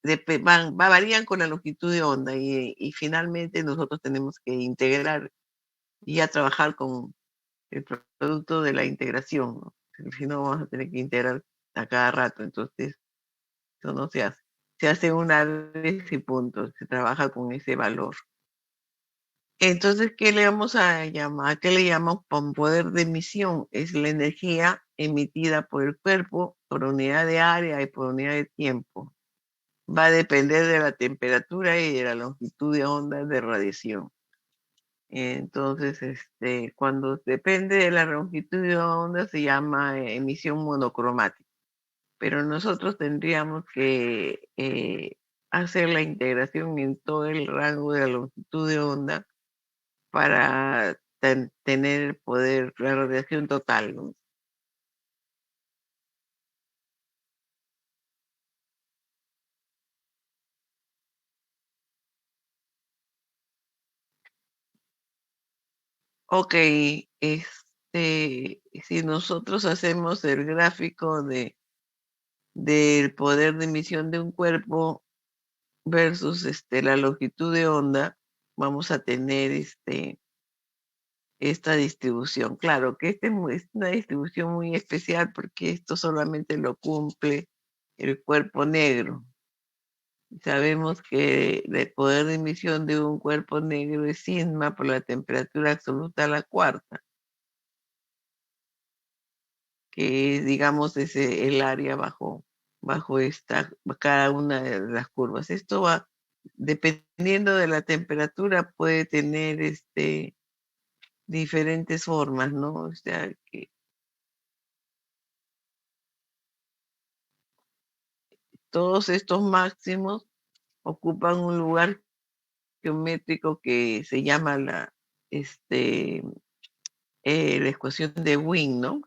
varían con la longitud de onda y finalmente nosotros tenemos que integrar y a trabajar con el producto de la integración, ¿no? Si no, vamos a tener que integrar a cada rato, entonces eso no se hace. Se hace una vez y punto, se trabaja con ese valor. Entonces, ¿qué le vamos a llamar? ¿Qué le llamamos con poder de emisión? Es la energía emitida por el cuerpo por unidad de área y por unidad de tiempo. Va a depender de la temperatura y de la longitud de onda de radiación. Entonces, cuando depende de la longitud de onda se llama emisión monocromática. Pero nosotros tendríamos que hacer la integración en todo el rango de la longitud de onda para tener el poder, la radiación total, ¿no? Ok, si nosotros hacemos el gráfico del poder de emisión de un cuerpo versus la longitud de onda, vamos a tener esta distribución. Claro que es una distribución muy especial porque esto solamente lo cumple el cuerpo negro. Sabemos que el poder de emisión de un cuerpo negro es sigma por la temperatura absoluta a la cuarta, que digamos es el área bajo cada una de las curvas. Esto va, dependiendo de la temperatura, puede tener diferentes formas, ¿no? O sea, que todos estos máximos ocupan un lugar geométrico que se llama la ecuación de Wien, ¿no?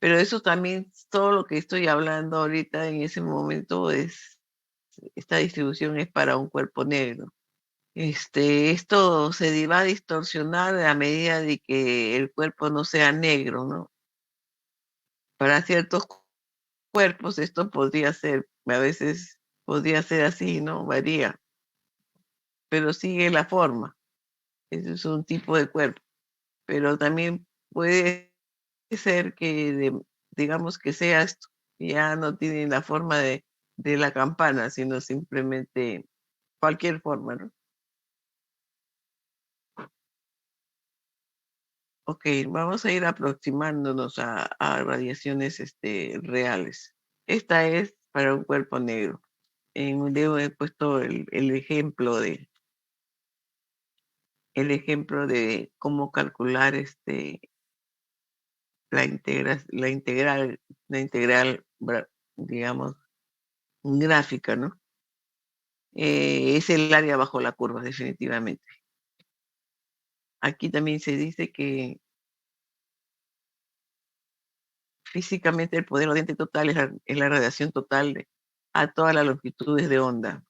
Pero eso también, todo lo que estoy hablando ahorita en ese momento esta distribución es para un cuerpo negro. Esto va a distorsionar a medida de que el cuerpo no sea negro, ¿no? Para ciertos cuerpos esto podría ser, a veces podría ser así, ¿no? Varía, pero sigue la forma. Ese es un tipo de cuerpo. Pero también puede ser que, digamos que sea esto, ya no tiene la forma de la campana, sino simplemente cualquier forma, ¿no? Ok, vamos a ir aproximándonos a radiaciones reales. Esta es para un cuerpo negro. En un dedo he puesto el ejemplo de cómo calcular la integral, digamos, gráfica, ¿no? Es el área bajo la curva, definitivamente. Aquí también se dice que físicamente el poder radiante total es la radiación total a todas las longitudes de onda,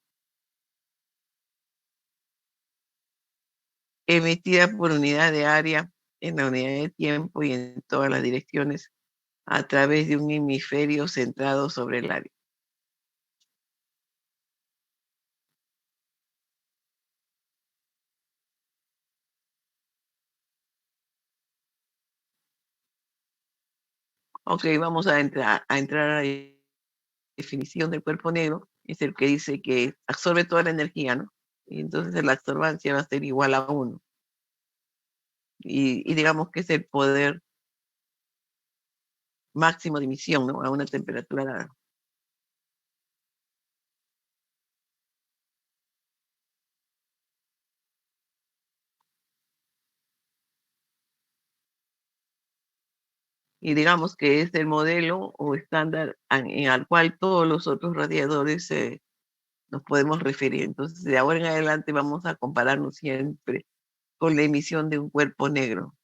emitida por unidad de área en la unidad de tiempo y en todas las direcciones a través de un hemisferio centrado sobre el área. Ok, vamos a entrar a la definición del cuerpo negro. Es el que dice que absorbe toda la energía, ¿no? Y entonces la absorbancia va a ser igual a 1. Y digamos que es el poder máximo de emisión, ¿no? A una temperatura dada. y digamos que es el modelo o estándar en al cual todos los otros radiadores nos podemos referir. Entonces, de ahora en adelante vamos a compararnos siempre con la emisión de un cuerpo negro.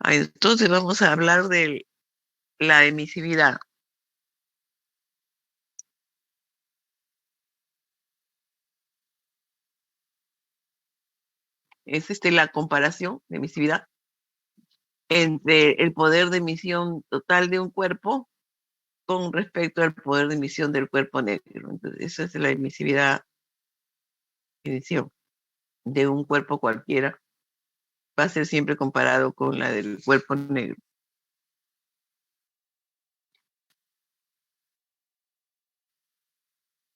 Entonces vamos a hablar de la emisividad. Es la comparación de emisividad entre el poder de emisión total de un cuerpo con respecto al poder de emisión del cuerpo negro. Entonces, esa es la emisividad emisión de un cuerpo cualquiera. Va a ser siempre comparado con la del cuerpo negro.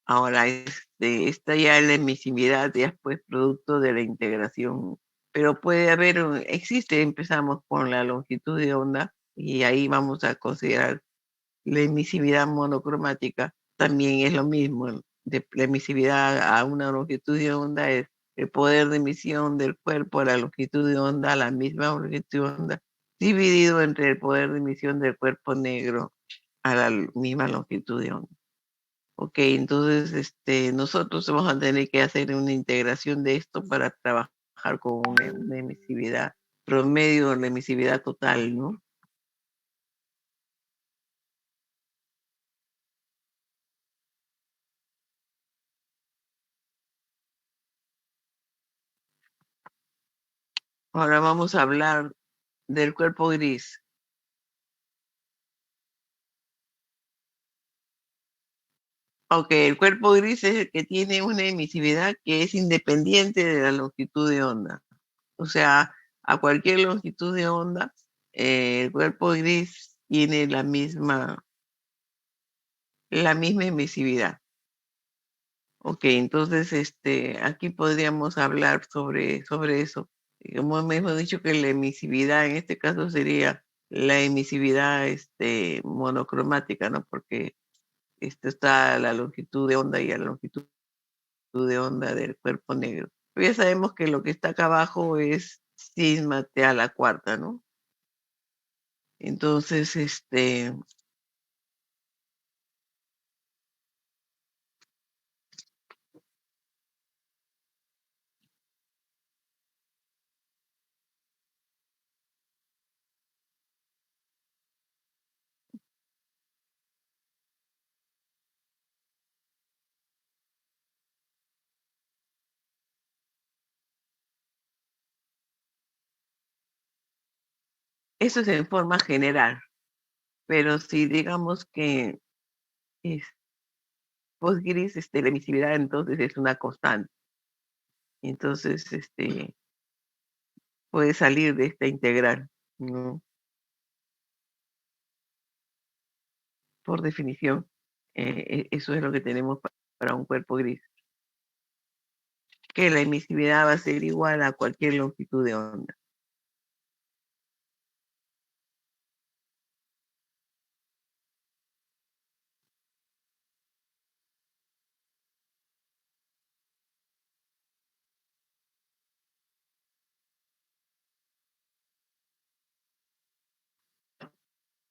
Ahora, esta ya es la emisividad, ya pues producto de la integración. Pero puede haber, empezamos con la longitud de onda y ahí vamos a considerar la emisividad monocromática. También es lo mismo, la emisividad a una longitud de onda es el poder de emisión del cuerpo a la longitud de onda, a la misma longitud de onda, dividido entre el poder de emisión del cuerpo negro a la misma longitud de onda. Ok, entonces nosotros vamos a tener que hacer una integración de esto para trabajar con una emisividad promedio, la emisividad total, ¿no? Ahora vamos a hablar del cuerpo gris. Ok, el cuerpo gris es el que tiene una emisividad que es independiente de la longitud de onda. O sea, a cualquier longitud de onda, el cuerpo gris tiene la misma emisividad. Ok, entonces aquí podríamos hablar sobre eso. Como hemos dicho que la emisividad en este caso sería la emisividad monocromática, ¿no? Porque esto está a la longitud de onda y a la longitud de onda del cuerpo negro. Pero ya sabemos que lo que está acá abajo es sigma T a la cuarta, ¿no? Entonces, eso es en forma general. Pero si digamos que es postgris, la emisividad entonces es una constante. Entonces, puede salir de esta integral, ¿no? Por definición, eso es lo que tenemos para un cuerpo gris, que la emisividad va a ser igual a cualquier longitud de onda.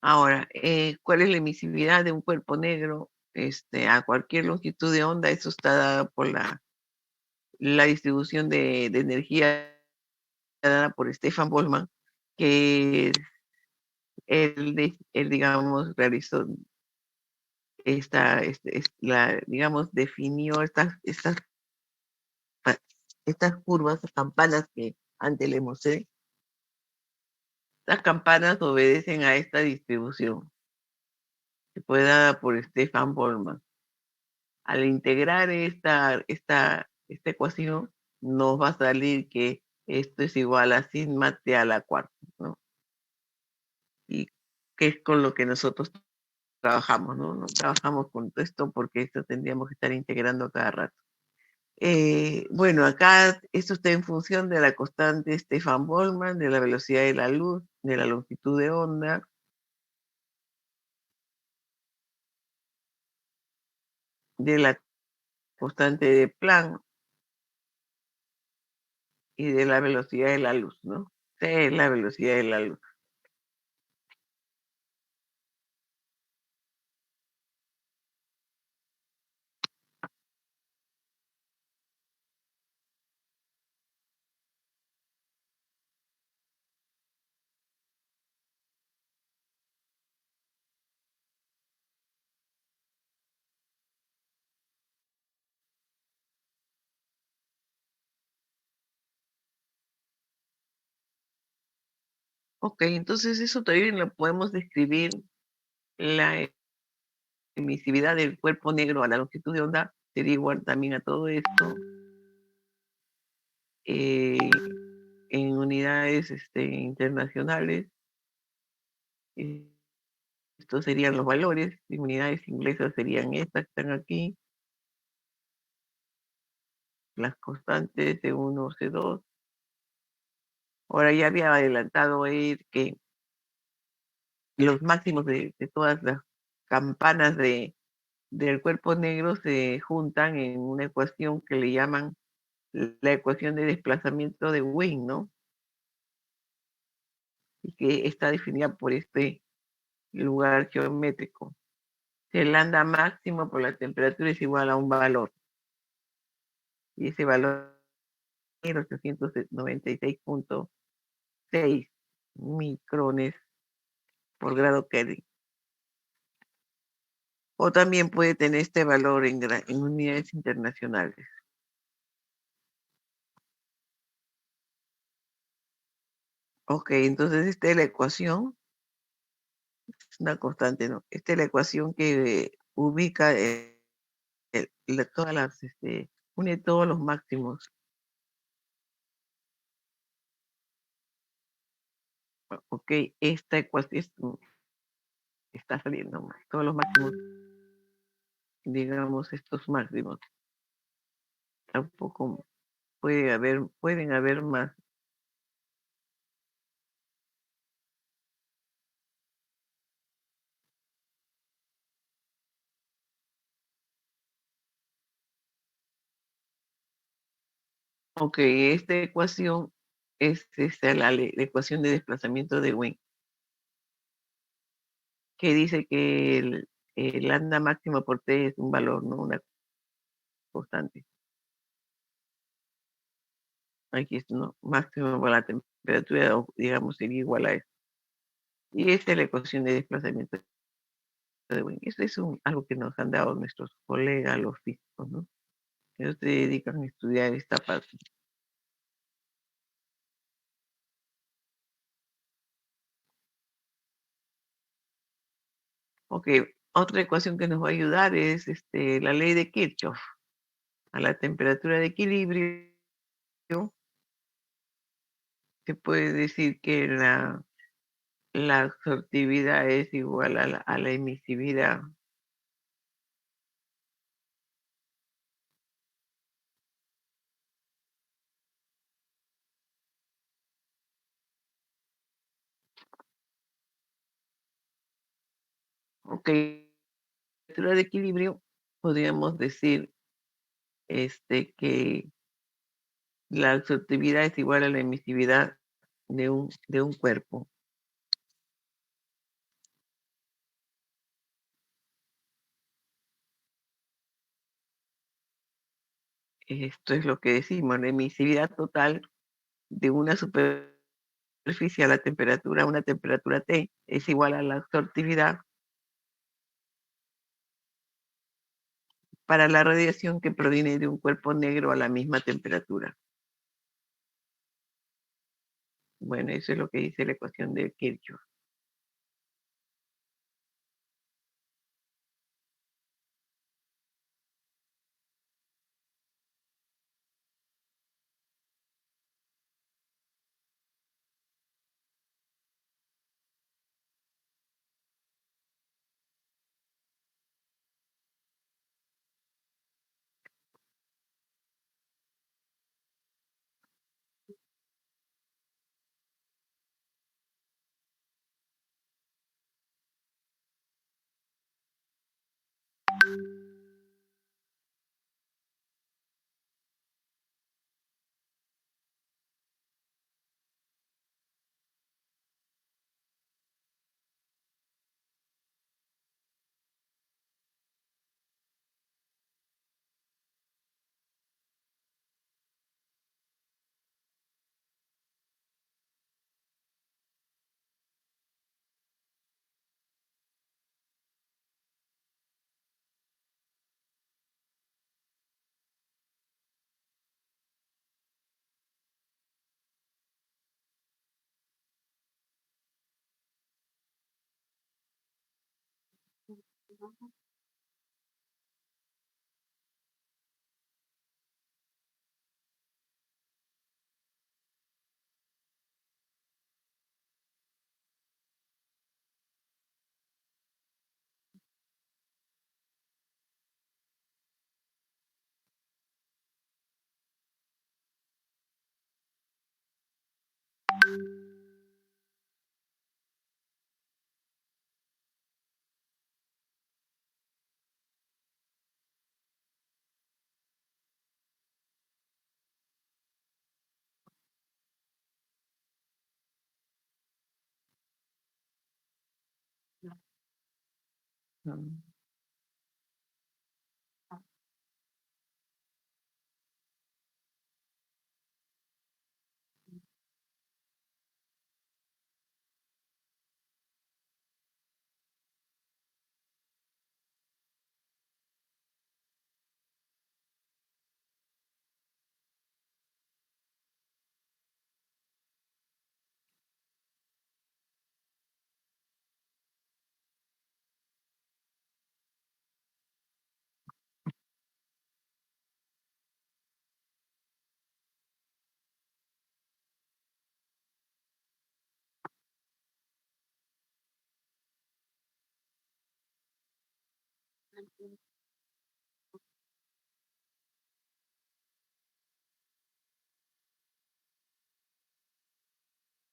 Ahora, ¿cuál es la emisividad de un cuerpo negro a cualquier longitud de onda? Eso está dado por la distribución de energía dada por Stefan Boltzmann, que él, digamos, realizó digamos, definió estas curvas, campanas que antes le mostré. Las campanas obedecen a esta distribución que fue dada por Stefan Boltzmann. Al integrar esta ecuación, nos va a salir que esto es igual a sigma T a la cuarta, ¿no? Y que es con lo que nosotros trabajamos, ¿no? No trabajamos con esto porque esto tendríamos que estar integrando cada rato. Bueno, acá esto está en función de la constante Stefan Boltzmann, de la velocidad de la luz, de la longitud de onda, de la constante de Planck y de la velocidad de la luz, ¿no? C es la velocidad de la luz. Ok, entonces eso también lo podemos describir, la emisividad del cuerpo negro a la longitud de onda sería igual también a todo esto, eh, en unidades internacionales. eh, Estos serían los valores, en unidades inglesas serían estas que están aquí, las constantes C1, C2. Ahora ya había adelantado que los máximos de todas las campanas del cuerpo negro se juntan en una ecuación que le llaman la ecuación de desplazamiento de Wien, ¿no? Y que está definida por este lugar geométrico. Si el lambda máximo por la temperatura es igual a un valor, y ese valor es 896.6 micrones por grado Kelvin. O también puede tener este valor en unidades internacionales. Ok, entonces esta es la ecuación, es una constante, ¿no? Esta es la ecuación que ubica todas las, une todos los máximos. Ok, esta ecuación está saliendo más. Todos los máximos, digamos, estos máximos. Tampoco pueden haber más. Ok, esta ecuación es la ecuación de desplazamiento de Wien, que dice que el lambda máximo por T es un valor, no una constante. Aquí es, ¿no? Máximo por la temperatura, digamos, sería igual a eso. Y esta es la ecuación de desplazamiento de Wien. Esto es algo que nos han dado nuestros colegas, los físicos, ¿no? Ellos se dedican a estudiar esta parte. Ok, otra ecuación que nos va a ayudar es la ley de Kirchhoff. A la temperatura de equilibrio se puede decir que la absortividad es igual a la emisividad. Ok, temperatura de equilibrio, podríamos decir que la absortividad es igual a la emisividad de un cuerpo. Esto es lo que decimos, la emisividad total de una superficie a la temperatura, una temperatura T, es igual a la absortividad para la radiación que proviene de un cuerpo negro a la misma temperatura. Bueno, eso es lo que dice la ecuación de Kirchhoff.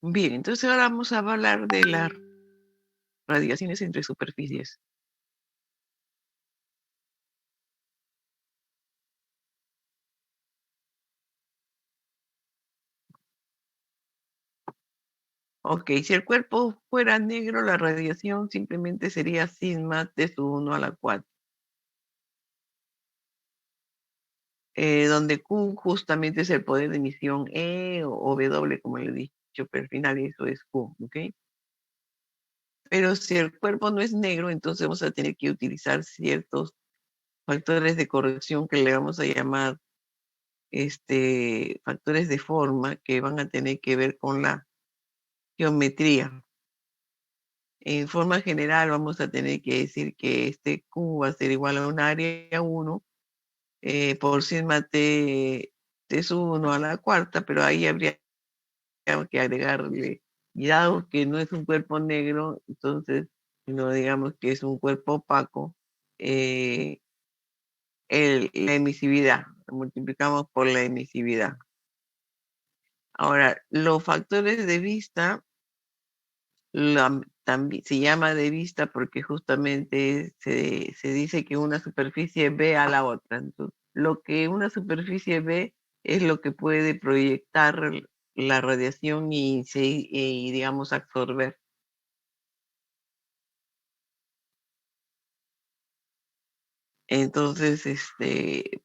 Bien, entonces ahora vamos a hablar de las radiaciones entre superficies. Ok, si el cuerpo fuera negro, la radiación simplemente sería sigma T⁻⁴, donde Q justamente es el poder de emisión o W, como le he dicho, pero al final eso es Q, ¿ok? Pero si el cuerpo no es negro, entonces vamos a tener que utilizar ciertos factores de corrección que le vamos a llamar factores de forma que van a tener que ver con la geometría. En forma general vamos a tener que decir que este Q va a ser igual a un área 1 por sigma T⁻⁴, pero ahí habría que agregarle, y dado que no es un cuerpo negro, entonces, no digamos que es un cuerpo opaco, eh, la emisividad, lo multiplicamos por la emisividad. Ahora, los factores de vista también se llama de vista porque justamente se dice que una superficie ve a la otra. Entonces, lo que una superficie ve es lo que puede proyectar la radiación y digamos, absorber. Entonces,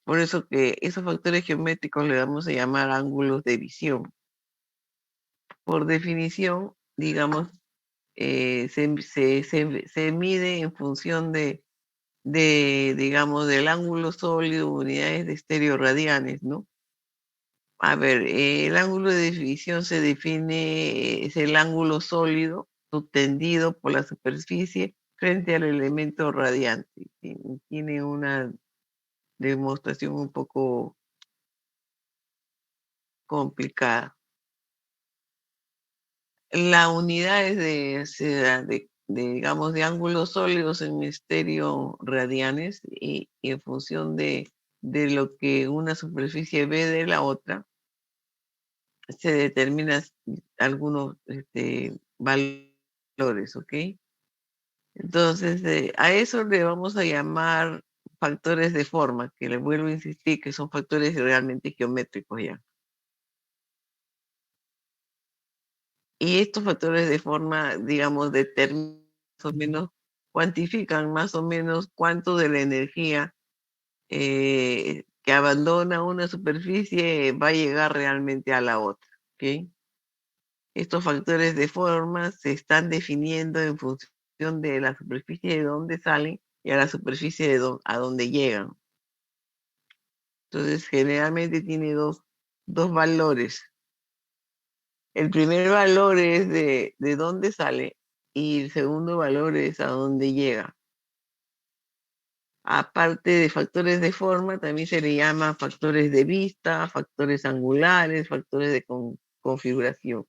por eso que esos factores geométricos le vamos a llamar ángulos de visión. Por definición, digamos, se mide en función digamos, del ángulo sólido, unidades de estereoradianes, ¿no? A ver, el ángulo de división se define, es el ángulo sólido subtendido por la superficie frente al elemento radiante. Tiene una demostración un poco complicada. La unidad es digamos, de ángulos sólidos en estéreo radianes y en función de lo que una superficie ve de la otra, se determinan algunos valores, ¿ok? Entonces, a eso le vamos a llamar factores de forma, que le vuelvo a insistir que son factores realmente geométricos ya. Y estos factores de forma, digamos, determinan más o menos, cuantifican más o menos cuánto de la energía que abandona una superficie va a llegar realmente a la otra, ¿ok? Estos factores de forma se están definiendo en función de la superficie de donde salen y a la superficie a donde llegan. Entonces, generalmente tiene dos valores. El primer valor es de dónde sale y el segundo valor es a dónde llega. Aparte de factores de forma, también se le llama factores de vista, factores angulares, factores de configuración.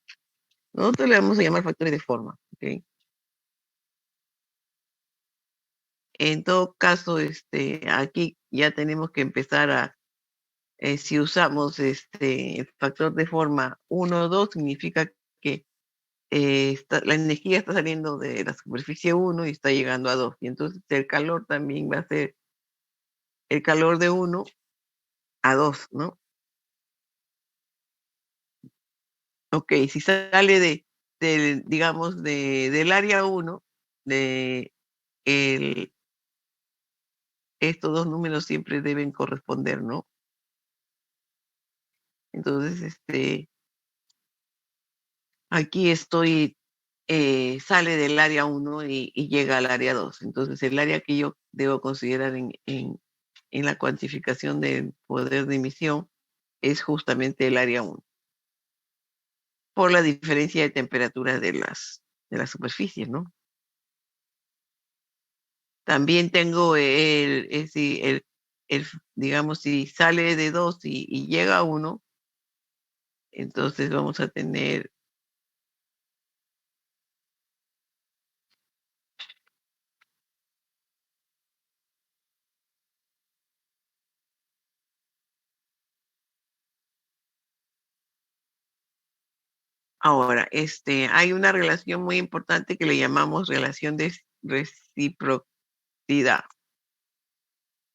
Nosotros le vamos a llamar factores de forma, ¿ok? En todo caso, aquí ya tenemos que empezar a, si usamos el factor de forma 1 o 2, significa que la energía está saliendo de la superficie 1 y está llegando a 2. Y entonces el calor también va a ser el calor de 1 a 2, ¿no? Ok, si sale digamos, del área 1, de estos dos números siempre deben corresponder, ¿no? Entonces, aquí sale del área 1 y llega al área 2. Entonces, el área que yo debo considerar en la cuantificación del poder de emisión es justamente el área 1, por la diferencia de temperatura de las superficies, ¿no? También tengo digamos, si sale de 2 y llega a 1, entonces vamos a tener ahora, hay una relación muy importante que le llamamos relación de reciprocidad.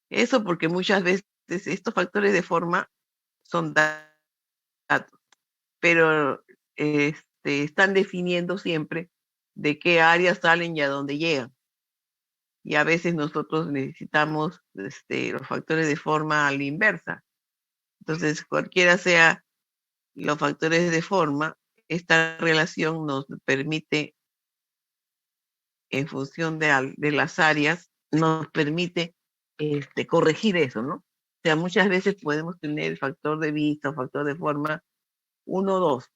Eso porque muchas veces estos factores de forma son datos, pero están definiendo siempre de qué áreas salen y a dónde llegan. Y a veces nosotros necesitamos los factores de forma a la inversa. Entonces, cualquiera sea los factores de forma, esta relación nos permite, en función de las áreas, nos permite corregir eso, ¿no? O sea, muchas veces podemos tener el factor de vista o factor de forma 1, 2,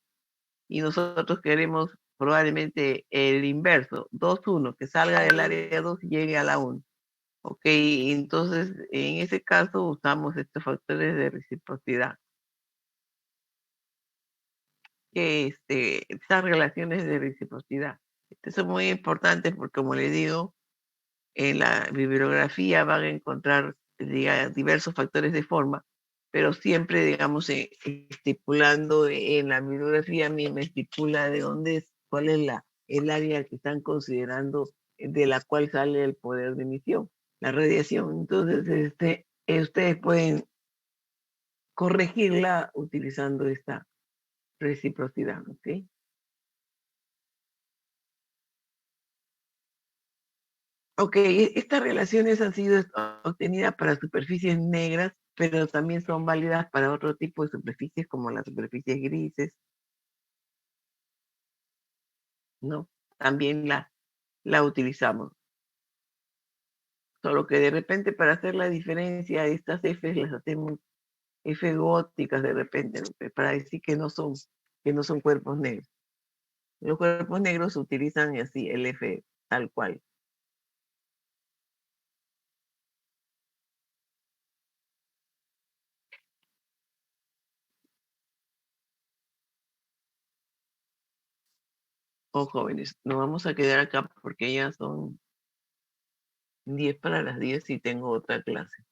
y nosotros queremos probablemente el inverso, 2, 1, que salga del área 2 y llegue a la 1. Ok, entonces en ese caso usamos estos factores de reciprocidad, que estas relaciones de reciprocidad. Estas son muy importantes porque, como le digo, en la bibliografía van a encontrar diversos factores de forma, pero siempre, digamos, estipulando en la bibliografía misma, estipula de dónde es, cuál es el área que están considerando de la cual sale el poder de emisión, la radiación. Entonces, ustedes pueden corregirla utilizando esta reciprocidad, ¿ok? Ok, estas relaciones han sido obtenidas para superficies negras, pero también son válidas para otro tipo de superficies como las superficies grises, ¿no? También la utilizamos. Solo que de repente para hacer la diferencia, estas Fs las hacemos F góticas de repente, ¿no? Para decir que no son cuerpos negros. Los cuerpos negros se utilizan así, el F tal cual. Oh, jóvenes, nos vamos a quedar acá porque ya son 10 para las 10 y tengo otra clase.